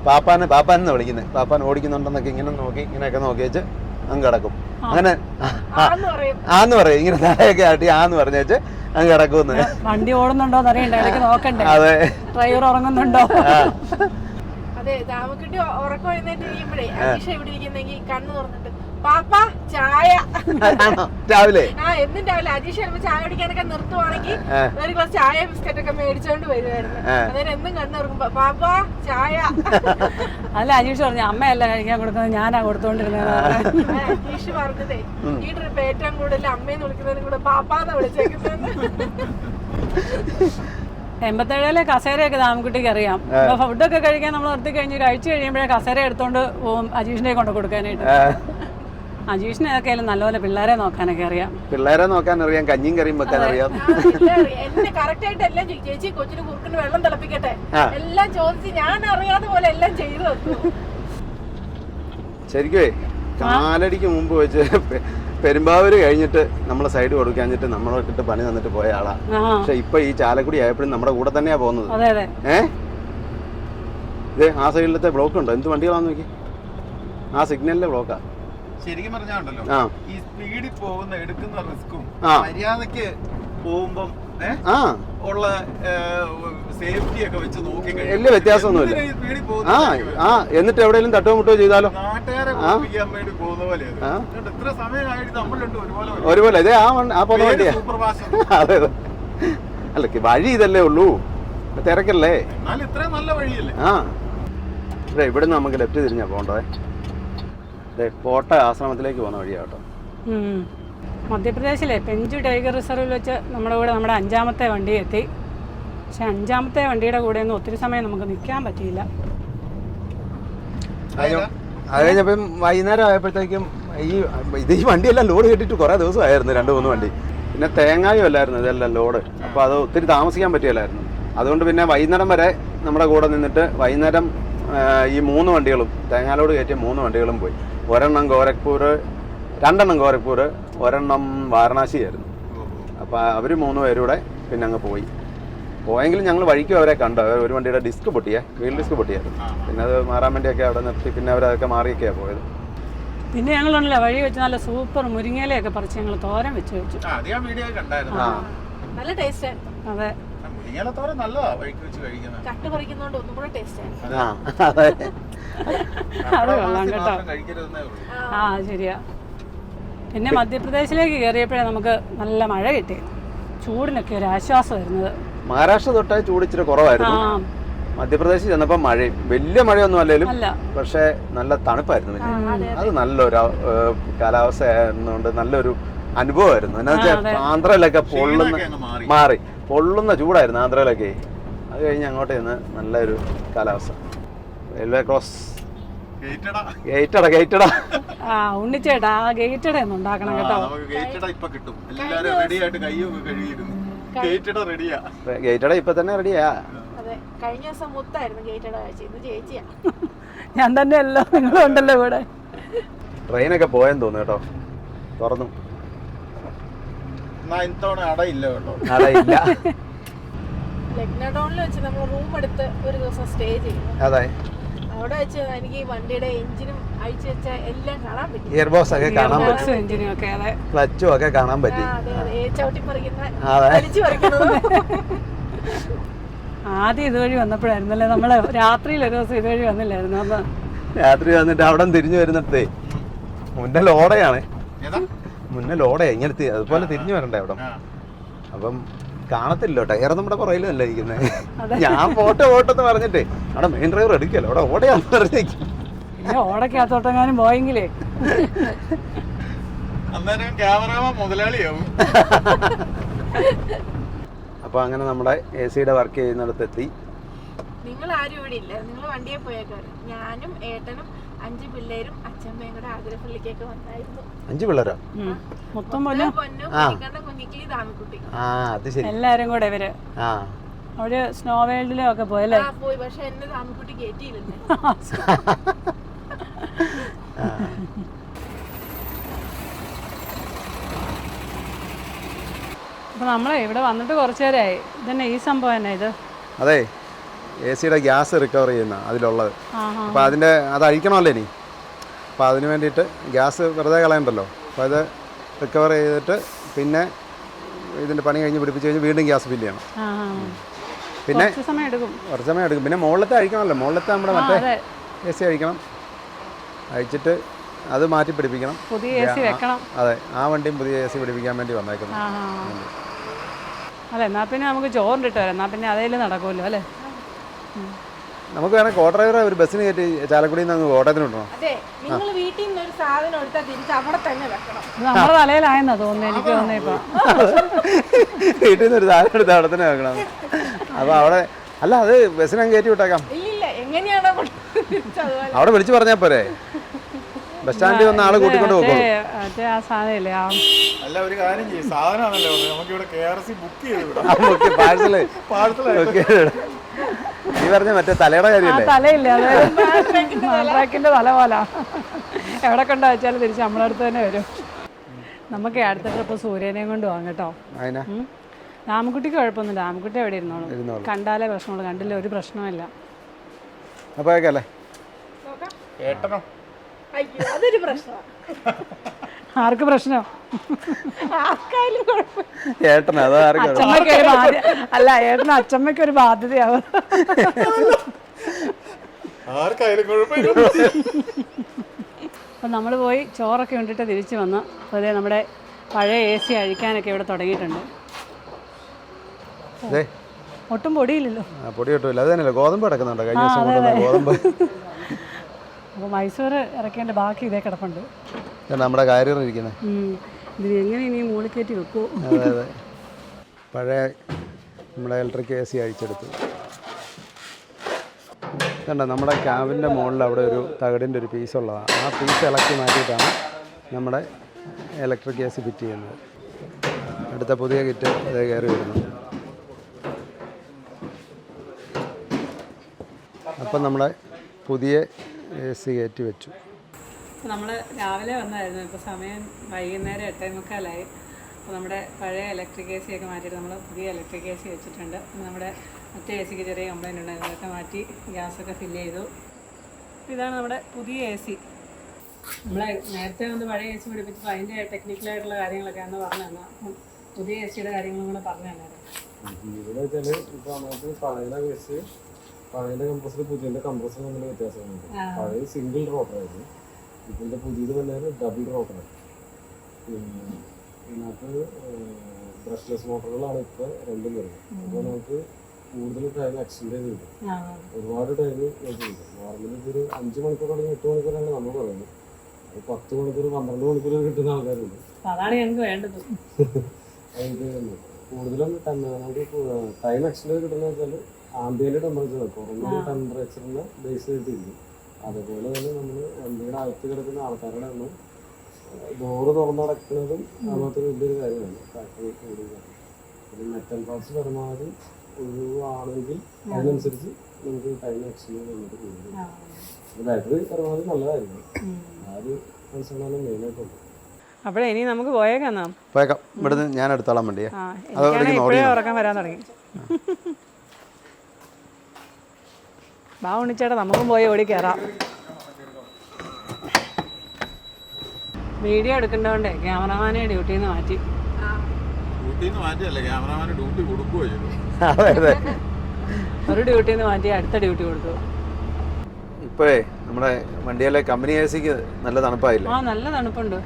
പാപ്പാനെന്ന് വിളിക്കുന്നത്. പാപ്പാൻ ഓടിക്കുന്നുണ്ടെന്നൊക്കെ ഇങ്ങനെ നോക്കി, ഇങ്ങനെയൊക്കെ നോക്കി വെച്ച് അങ്ങ് കിടക്കും. അങ്ങനെ ആന്ന് പറയും, ഇങ്ങനെ താഴെയൊക്കെ ആട്ടി ആന്ന് പറഞ്ഞു വെച്ച് അങ്ങ് കിടക്കുമെന്ന്. വണ്ടി ഓടുന്നുണ്ടോ അറിയണ്ടേ, ഇടയ്ക്ക് നോക്കണ്ടേ. അതെ, ഡ്രൈവർ ഉറങ്ങുന്നുണ്ടോ. അതെ, ദാമക്കുട്ടി ഉറക്കം എഴുന്നേറ്റ് ഇരിക്കുമ്പോഴേ അനീഷ ഇവിടെ ഇരിക്കുന്നെങ്കിൽ കണ്ണ് തുറന്നിട്ട് പാപ്പ ചായ രാവിലെ. എന്നും രാവിലെ അജീഷ് ചിലപ്പോ ചായ കുടിക്കാനൊക്കെ നിർത്തുവാണെങ്കിൽ ഒരു ഗ്ലാസ് ചായ ബിസ്ക്കറ്റ് ഒക്കെ മേടിച്ചോണ്ട് വരുമായിരുന്നു. അന്നേരം എന്നും കണ്ണ് തുറക്കുമ്പോ പാപ്പ ചായ. അല്ല അജീഷ് പറഞ്ഞു, അമ്മയല്ല കഴിക്കാൻ കൊടുക്കുന്നത്, ഞാനാ കൊടുത്തോണ്ടിരുന്നത്. അജീഷ് പറഞ്ഞതേ, ഈ ട്രിപ്പ് ഏറ്റവും കൂടുതൽ അമ്മയെന്ന് വിളിക്കുന്നതിനും കൂടെ പാപ്പാന്ന് വിളിച്ചേക്കുന്നത്. 87-ലെ കസേരയൊക്കെ ദാമക്കുട്ടിക്ക് അറിയാം. അപ്പൊ ഫുഡൊക്കെ കഴിക്കാൻ നമ്മൾ നിർത്തി കഴിച്ചു കഴിയുമ്പോഴേ കസേര എടുത്തോണ്ട് പോകും അജീഷിനെ കൊണ്ട് കൊടുക്കാനായിട്ട്. അജീഷിനെ ഏതൊക്കെയാലും നല്ലപോലെ പിള്ളേരെ നോക്കാനൊക്കെ അറിയാം. പിള്ളേരെ നോക്കാൻ അറിയാം, കഞ്ഞിയും കറിയും വെക്കാൻ അറിയാം. എന്നെ കറക്റ്റ് ആയിട്ട് എല്ലാം ചേച്ചി കൊച്ചിന് കുറുക്കിന് വെള്ളം തിളപ്പിക്കട്ടെ എല്ലാം ചോദിച്ച് ഞാൻ അറിയാതെ പോലെ എല്ലാം ചെയ്തു വെക്കും. ശരിക്കുവേ കാലടിക്ക് മുമ്പ് വെച്ച് പെരുമ്പാവൂര് കഴിഞ്ഞിട്ട് നമ്മളെ സൈഡ് കൊടുക്കാഞ്ഞിട്ട് നമ്മളൊക്കെ പണി തന്നിട്ട് പോയ ആളാ. പക്ഷെ ഇപ്പൊ ഈ ചാലക്കുടി ആയപ്പോഴും നമ്മുടെ കൂടെ തന്നെയാ പോകുന്നത്. ഇത് ആ സൈഡിലത്തെ ബ്ലോക്ക് ഉണ്ടോ, എന്ത് വണ്ടികളാന്ന് നോക്കി. ആ സിഗ്നലിലെ ബ്ലോക്കാ. ശരിക്കും പറഞ്ഞാണ്ടല്ലോ, ഈ സ്പീഡിൽ പോകുന്ന എടുക്കുന്ന റിസ്ക്കും മര്യാദക്ക് പോകുമ്പം ഉള്ള സേഫ്റ്റി ഒക്കെ വെച്ച് നോക്കി വലിയ വ്യത്യാസമൊന്നുമില്ല. എന്നിട്ട് എവിടെയെങ്കിലും തട്ടോ മുട്ടോ ചെയ്താലോ നാട്ടുകാരെ പോകുന്ന പോലെ എത്ര സമയമായിട്ട് നമ്മളുണ്ട് ഒരുപോലെ. ഇതേ ആ പോകുന്ന വണ്ടിയാ. അതെ അതെ. അല്ല വഴി ഇതല്ലേ ഉള്ളൂ, തിരക്കല്ലേ. എന്നാലും ഇത്രയും നല്ല വഴിയല്ലേ. ഇവിടെ നിന്ന് നമുക്ക് ലെഫ്റ്റ് തിരിഞ്ഞാ പോകണ്ടേ. കോട്ട ആശ്രമത്തിലേക്ക് പോകുന്ന വഴിയാട്ടോ. മധ്യപ്രദേശിലെ പെഞ്ച് ടൈഗർ റിസർവിൽ വെച്ച് നമ്മുടെ കൂടെ നമ്മുടെ 5ാമത്തെ വണ്ടി എത്തി. പക്ഷെ 5ാമത്തെ വണ്ടിയുടെ കൂടെ ഒന്നും ഒത്തിരി സമയം നമുക്ക് നിൽക്കാൻ പറ്റിയില്ല. അത് കഴിഞ്ഞപ്പം വൈകുന്നേരം ആയപ്പോഴത്തേക്കും ഈ വണ്ടിയെല്ലാം ലോഡ് കെട്ടിയിട്ട് കുറേ ദിവസമായിരുന്നു, 2-3 വണ്ടി. പിന്നെ തേങ്ങായും അല്ലായിരുന്നു ഇതെല്ലാം ലോഡ്. അപ്പോൾ അത് ഒത്തിരി താമസിക്കാൻ പറ്റിയല്ലായിരുന്നു. അതുകൊണ്ട് പിന്നെ വൈകുന്നേരം വരെ നമ്മുടെ കൂടെ നിന്നിട്ട് വൈകുന്നേരം ഈ 3 വണ്ടികളും തേങ്ങാലോട് കയറ്റിയ 3 വണ്ടികളും പോയി. ഒരെണ്ണം ഗോരഖ്പൂർ, 2 എണ്ണം ഗോരഖ്പൂർ, 1 എണ്ണം വാരണാസി ആയിരുന്നു. അപ്പോൾ അവർ 3 പേരൂടെ പിന്നെ അങ്ങ് പോയെങ്കിലും ഞങ്ങൾ വഴിക്കും അവരെ കണ്ടു. ഒരു വണ്ടിയുടെ ഡിസ്ക് വീൽ ഡിസ്ക് പൊട്ടിയായിരുന്നു. പിന്നെ അത് മാറാൻ വേണ്ടിയൊക്കെ അവിടെ നിർത്തി, പിന്നെ അവരതൊക്കെ മാറിയൊക്കെയാണ് പോയത്. പിന്നെ ഞങ്ങളുണ്ടല്ലോ വഴി വെച്ച് നല്ല സൂപ്പർ മുരിങ്ങയിലൊക്കെ പറിച്ച് ഞങ്ങൾ തോരൻ വെച്ച് കഴിച്ചു. നല്ല ടേസ്റ്റ് ആയിരുന്നു. അതെ, മുരിങ്ങയിലത്തോരൻ നല്ലതാ വഴിക്ക് വെച്ച് കഴിക്കുന്നത്. കട്ട് പറിക്കുന്നോണ്ട് ഒന്നും കൂടെ ടേസ്റ്റ് ആയിരുന്നു. അത് കൊള്ളാം കേട്ടോ. കഴിക്കരുതെന്നേ ഉള്ളൂ. ശരിയാ. പിന്നെ മധ്യപ്രദേശിലേക്ക് കയറിയപ്പോഴേ നമുക്ക് നല്ല മഴ കിട്ടി. ചൂടിനൊക്കെ ഒരു ആശ്വാസം വരുന്നത്. മഹാരാഷ്ട്ര തൊട്ടായി ചൂട് ഇച്ചിരി കുറവായിരുന്നു. മധ്യപ്രദേശിൽ ചെന്നപ്പോൾ മഴയും വലിയ മഴയൊന്നും അല്ലെങ്കിലും പക്ഷേ നല്ല തണുപ്പായിരുന്നു. അത് നല്ലൊരു കാലാവസ്ഥ ആയിരുന്നുകൊണ്ട് നല്ലൊരു അനുഭവമായിരുന്നു. എന്നാ വെച്ചാൽ ആന്ധ്രയിലൊക്കെ പൊള്ളുന്ന ചൂടായിരുന്നു ആന്ധ്രയിലൊക്കെ. അത് കഴിഞ്ഞ് അങ്ങോട്ട് ചെന്ന് നല്ലൊരു കാലാവസ്ഥ. റെയിൽവേ ക്രോസ് ഗേറ്റടാ ഉണ്ണിച്ചേട്ടാ ആ ഗേറ്റട ഒന്ന് ഉണ്ടാക്കണം കേട്ടോ. ഗേറ്റട ഇപ്പൊ തന്നെ റെഡിയാ. കഴിഞ്ഞ ദിവസം മുത്തായിരുന്നു ഗേറ്റട കഴിച്ചത്. ഇന്ന് ചേച്ചിയാ. ഞാൻ തന്നെ അല്ലോ, നിങ്ങളും ഉണ്ടല്ലോ ഇവിടെ. ട്രെയിനൊക്കെ പോയെന്ന് തോന്നുന്നു കേട്ടോ. തുറന്നു. അടയില്ല കേട്ടോ. അടയില്ല. ലക്നഡൗണിൽ വെച്ച് നമ്മൾ റൂം എടുത്ത് ഒരു ദിവസം സ്റ്റേ ചെയ്തു. അതെ, അവിടെ വെച്ച് എനിക്ക് ഈ വണ്ടിയുടെ എഞ്ചിനും അഴിച്ചു വെച്ച എല്ലാം കാണാൻ പറ്റി. ഗിയർ ബോക്സ് ഒക്കെ കാണാൻ പറ്റി, ക്ലച്ചും ഒക്കെ കാണാൻ പറ്റി. ചവിട്ടി പറിക്കുന്നത് ആദ്യം ഇതുവഴി വന്നപ്പോഴായിരുന്നല്ലേ നമ്മള് രാത്രിയിൽ ഒരു ദിവസം ഇതുവഴി വന്നില്ലായിരുന്നു. അപ്പൊ രാത്രി വന്നിട്ട് അവിടെ തിരിഞ്ഞു വരുന്നിടത്തേ മുന്നേ ലോഡയാണ് ഇങ്ങനത്തെ അതുപോലെ തിരിഞ്ഞു വരണ്ടേ അവിടെ. അപ്പം കാണത്തില്ലോ ടയർ നമ്മുടെ പുറയിലല്ല ഇരിക്കുന്നത്. ഞാൻ ഫോട്ടോ എന്ന് പറഞ്ഞിട്ട് അവിടെ മെയിൻ ഡ്രൈവർ എടുക്കല്ലോ, അവിടെ ഓടയാന്ന് പറഞ്ഞേക്കും. ഓടക്കകത്തോട്ടെങ്ങാനും പോയെങ്കിലേ മുതലാളിയാവും. അപ്പൊ അങ്ങനെ നമ്മുടെ AC വർക്ക് ചെയ്യുന്നിടത്തെത്തി. നിങ്ങൾ ആരും ഇവിടെ ഇല്ല, നിങ്ങൾ വണ്ടിയെ പോയേക്കാറ്. ഞാനും ഏട്ടനും 5 പിള്ളേരും അച്ഛമ്മയും കൂടെ ആതിരപ്പള്ളിക്കൊക്കെ വന്നായിരുന്നു. 5 പിള്ളേരോ? മൊത്തം കുഞ്ഞിക്കിളി താമിക്കുട്ടി. അത് ശരി. എല്ലാരും കൂടെ ഇവര് അവര് സ്നോ വേൾഡിലും ഒക്കെ പോയല്ലേ? പോയി, പക്ഷെ എന്നെ താമിക്കുട്ടി കേറ്റിയില്ലേ. അപ്പൊ നമ്മളെ ഇവിടെ വന്നിട്ട് കുറച്ചു നേരമായി. ഇതന്നെ ഈ സംഭവം തന്നെ ഇത്. അതെ, AC ഗ്യാസ് റിക്കവർ ചെയ്യുന്ന അതിലുള്ളത്. അപ്പോൾ അത് അഴിക്കണമല്ലോ ഇനി. അപ്പോൾ അതിന് വേണ്ടിയിട്ട് ഗ്യാസ് വെറുതെ കളയണ്ടല്ലോ. അപ്പോൾ അത് റിക്കവർ ചെയ്തിട്ട് പിന്നെ ഇതിൻ്റെ പണി കഴിഞ്ഞ് പിടിപ്പിച്ച് കഴിഞ്ഞ് വീണ്ടും ഗ്യാസ് ഫില്ല് ചെയ്യണം. പിന്നെ കുറച്ച് സമയം എടുക്കും. പിന്നെ മുകളിലത്തെ അഴിക്കണമല്ലോ. മുകളിലത്തെ നമ്മുടെ മറ്റേ AC അഴിക്കണം. അഴിച്ചിട്ട് അത് മാറ്റി പിടിപ്പിക്കണം. പുതിയ AC വെക്കണം. അതെ, ആ വണ്ടിയും പുതിയ AC പിടിപ്പിക്കാൻ വേണ്ടി വന്നേക്കുന്നു. അല്ല, എന്നാൽ പിന്നെ നമുക്ക് ചോറിട്ട് വരാം. എന്നാൽ പിന്നെ അതേലും നടക്കുമല്ലോ അല്ലേ? നമുക്ക് വേണേൽ കോ ഡ്രൈവറെ ഒരു ബസ്സിന് കയറ്റി ചാലക്കുടിയിൽ നിന്ന് കോട്ടയത്തിന് വിടണം. അതെ, നിങ്ങൾ വീട്ടിൽ നിന്ന് ഒരു സാധനം എടുത്താൽ തിരിച്ച് അവിടെ തന്നെ വെക്കണം. നമ്മുടെ തലയിലായെന്നാ തോന്നുന്നു, എനിക്ക് തോന്നുന്നു. ഇപ്പൊ വീട്ടിൽ നിന്ന് ഒരു സാധനം എടുത്താൽ അവിടെ തന്നെ വെക്കണം. അപ്പൊ അവിടെ അല്ല, അത് ബസ്സിനെ കയറ്റി വിട്ടേക്കാം. ഇല്ല, എങ്ങനെയാണോ അവിടെ വിളിച്ചു പറഞ്ഞാൽ പോരെ? ബസ് സ്റ്റാൻഡിൽ വന്ന ആള് കൂട്ടിക്കൊണ്ട് പോകും. ആ സാധനമില്ലേ? അല്ല, ഒരു കാര്യം ചെയ്യും, സാധനമാണല്ലോ നമുക്ക് ഇവിടെ KRC ബുക്ക് ചെയ്ത് പാഴ്സല് നീ പറഞ്ഞ മറ്റേ തലയുടെ കാര്യമില്ലേ? തലയില്ല, ട്രാക്കിന്റെ തല പോലെ എവിടെ കൊണ്ടു വെച്ചാലും തിരിച്ച് നമ്മളെ അടുത്ത് തന്നെ വരും. നമുക്ക് അടുത്ത ട്രിപ്പ് സൂര്യനെയും കൊണ്ട് പോകാം കേട്ടോ. രാമക്കുട്ടിക്ക് കുഴപ്പമൊന്നുമില്ല. രാമക്കുട്ടി എവിടെ ഇരുന്നോളൂ, കണ്ടാലേ പ്രശ്നമുള്ളൂ, കണ്ടില്ല ഒരു പ്രശ്നമില്ല. അപ്പോൾ അല്ലേ ഏട്ടനോ? അതൊരു പ്രശ്നമാണ്. ആർക്ക് പ്രശ്നം? ഏട്ടന് അച്ഛമ്മയ്ക്ക് ഒരു അല്ല, ഏട്ടന് അച്ഛമ്മയ്ക്ക് ഒരു ബാധ്യതയാവും. അപ്പം നമ്മൾ പോയി ചോറൊക്കെ ഉണ്ടിട്ട് തിരിച്ച് വന്ന് അതേ നമ്മുടെ പഴയ AC അഴിക്കാനൊക്കെ ഇവിടെ തുടങ്ങിയിട്ടുണ്ട്. ഒട്ടും പൊടിയില്ലല്ലോ. പൊടി കിട്ടില്ല. അത് തന്നെയല്ലോ ഗോതമ്പ് കിടക്കുന്നുണ്ടോ? കഴിഞ്ഞ ദിവസം ഗോതമ്പ്. അപ്പോൾ മൈസൂർ ഇറക്കേണ്ട ബാക്കി ഇതേ കിടപ്പുണ്ട്. നമ്മുടെ കാര്യം ഇരിക്കുന്നത് ഇതിന് എങ്ങനെ ഇനി മുകളിൽ കയറ്റി വെക്കുമോ? അതെ അതെ, പഴയ നമ്മുടെ ഇലക്ട്രിക് AC അഴിച്ചെടുത്തു. കണ്ടോ, നമ്മുടെ ക്യാബിൻ്റെ മുകളിൽ അവിടെ ഒരു തകടിൻ്റെ ഒരു പീസ് ഉള്ളതാണ്. ആ പീസ് ഇളക്കി മാറ്റിയിട്ടാണ് നമ്മുടെ ഇലക്ട്രിക് AC ഫിറ്റ് ചെയ്യുന്നത്. അടുത്ത പുതിയ കിറ്റ് അത് കയറി വരുന്നു. അപ്പം നമ്മുടെ പുതിയ AC കയറ്റി വെച്ചു. നമ്മൾ രാവിലെ വന്നായിരുന്നു. ഇപ്പോൾ സമയം വൈകുന്നേരം 8:45. അപ്പോൾ നമ്മുടെ പഴയ ഇലക്ട്രിക് AC ഒക്കെ മാറ്റിയിട്ട് നമ്മൾ പുതിയ ഇലക്ട്രിക് AC വെച്ചിട്ടുണ്ട്. നമ്മുടെ മറ്റേ AC ക്ക് ചെറിയ കംപ്ലൈൻറ്റ് ഉണ്ടായിരുന്നു. അതൊക്കെ മാറ്റി ഗ്യാസൊക്കെ ഫില്ല് ചെയ്തു. ഇതാണ് നമ്മുടെ പുതിയ AC. നമ്മളെ നേരത്തെ വന്ന് പഴയ AC പിടിപ്പിച്ചപ്പോൾ അതിൻ്റെ ടെക്നിക്കലായിട്ടുള്ള കാര്യങ്ങളൊക്കെ അന്ന് പറഞ്ഞു തന്നെ. അപ്പം പുതിയ AC-യുടെ കാര്യങ്ങളും കൂടെ പറഞ്ഞു തന്നായിരുന്നു. ഇവിടെ വെച്ചാൽ ഇപ്പോൾ നമുക്ക് പഴയ കേസ് പഴയ കംപ്രസർ പുതിയ കംപ്രസർ തമ്മിൽ വ്യത്യാസമുണ്ട്. പഴയ സിംഗിൾ റോട്ടറായിരുന്നു, ഇതിൻ്റെ പുതിയത് വന്നത് ഡബിൾ റോട്ടറാണ്. പിന്നെ ഇതിനകത്ത് ബ്രഷ്ലെസ് മോട്ടറുകളാണ് ഇപ്പോൾ രണ്ടും വരുന്നത്. അപ്പോൾ നമുക്ക് കൂടുതൽ ടൈം എക്സ്റ്റെൻഡ് ചെയ്ത് കിട്ടും, ഒരുപാട് ടൈം നമുക്ക് കിട്ടും. നോർമലി ഇതൊരു 5 മണിക്കൂർ തുടങ്ങി 8 മണിക്കൂറാണ് നമ്മൾ പറയുന്നത്. അത് 10 മണിക്കൂർ 12 മണിക്കൂർ കിട്ടുന്ന ആൾക്കാരുണ്ട്. അതാണ് ഞങ്ങൾക്ക് വേണ്ടത്. ഇത് കൂടുതലും നമുക്ക് ടൈം എക്സ്റ്റെൻഡ് കിട്ടുന്നത് വെച്ചാൽ ആംബിയന്റ് ടെമ്പറേച്ചർ കുറഞ്ഞ ടെമ്പറേച്ചറിനെ ബേസ് ചെയ്തിരിക്കും. അതുപോലെ തന്നെ നമ്മൾ വണ്ടിയുടെ അകത്ത് കിടക്കുന്ന ആൾക്കാരുടെ ഒന്നും ഡോറ് തുറന്നടക്കുന്നതും അങ്ങനത്തെ വലിയൊരു കാര്യമാണ്. ഫാക്ടറി കൂടുക പിന്നെ മെറ്റൽ പാർട്സ് പരമാവധി ഒഴിവാണെങ്കിൽ അതിനനുസരിച്ച് നമുക്ക് ടൈം എക്സ്റ്റെൻഡ് നമുക്ക് കൂടുതൽ ബാറ്ററി പരമാവധി നല്ലതായിരിക്കും. ആ ഒരു കൺസേണാണ് മെയിനായിട്ടുള്ളത്. അപ്പോഴേ ഇനി നമുക്ക് പോയേക്കാം. പോയേക്കാം. ഇവിടുന്ന് ഞാൻ എടുത്തോളാം വണ്ടിയെ. ഇപ്പോഴേ ഉറക്കം വരാൻ തുടങ്ങി. ബാ ഉണ്ണിച്ചേട്ടാ, നമുക്കും പോയി ഓടി കയറാം. വീഡിയോ എടുക്കേണ്ടതുകൊണ്ടേ ക്യാമറമാനെ ഡ്യൂട്ടിയിൽ നിന്ന് മാറ്റി. ഡ്യൂട്ടിന്ന് മാറ്റിയല്ലേ, ക്യാമറമാന് ഡ്യൂട്ടി കൊടുക്കുകയോ ചെയ്തു. ഒരു ഡ്യൂട്ടിയിൽ നിന്ന് മാറ്റി അടുത്ത ഡ്യൂട്ടി കൊടുത്തു. ഇപ്പോഴേ നമ്മുടെ വണ്ടിയിലെ കമ്പനി AC-ക്ക് നല്ല തണുപ്പായില്ലേ? ആ, നല്ല തണുപ്പുണ്ട്.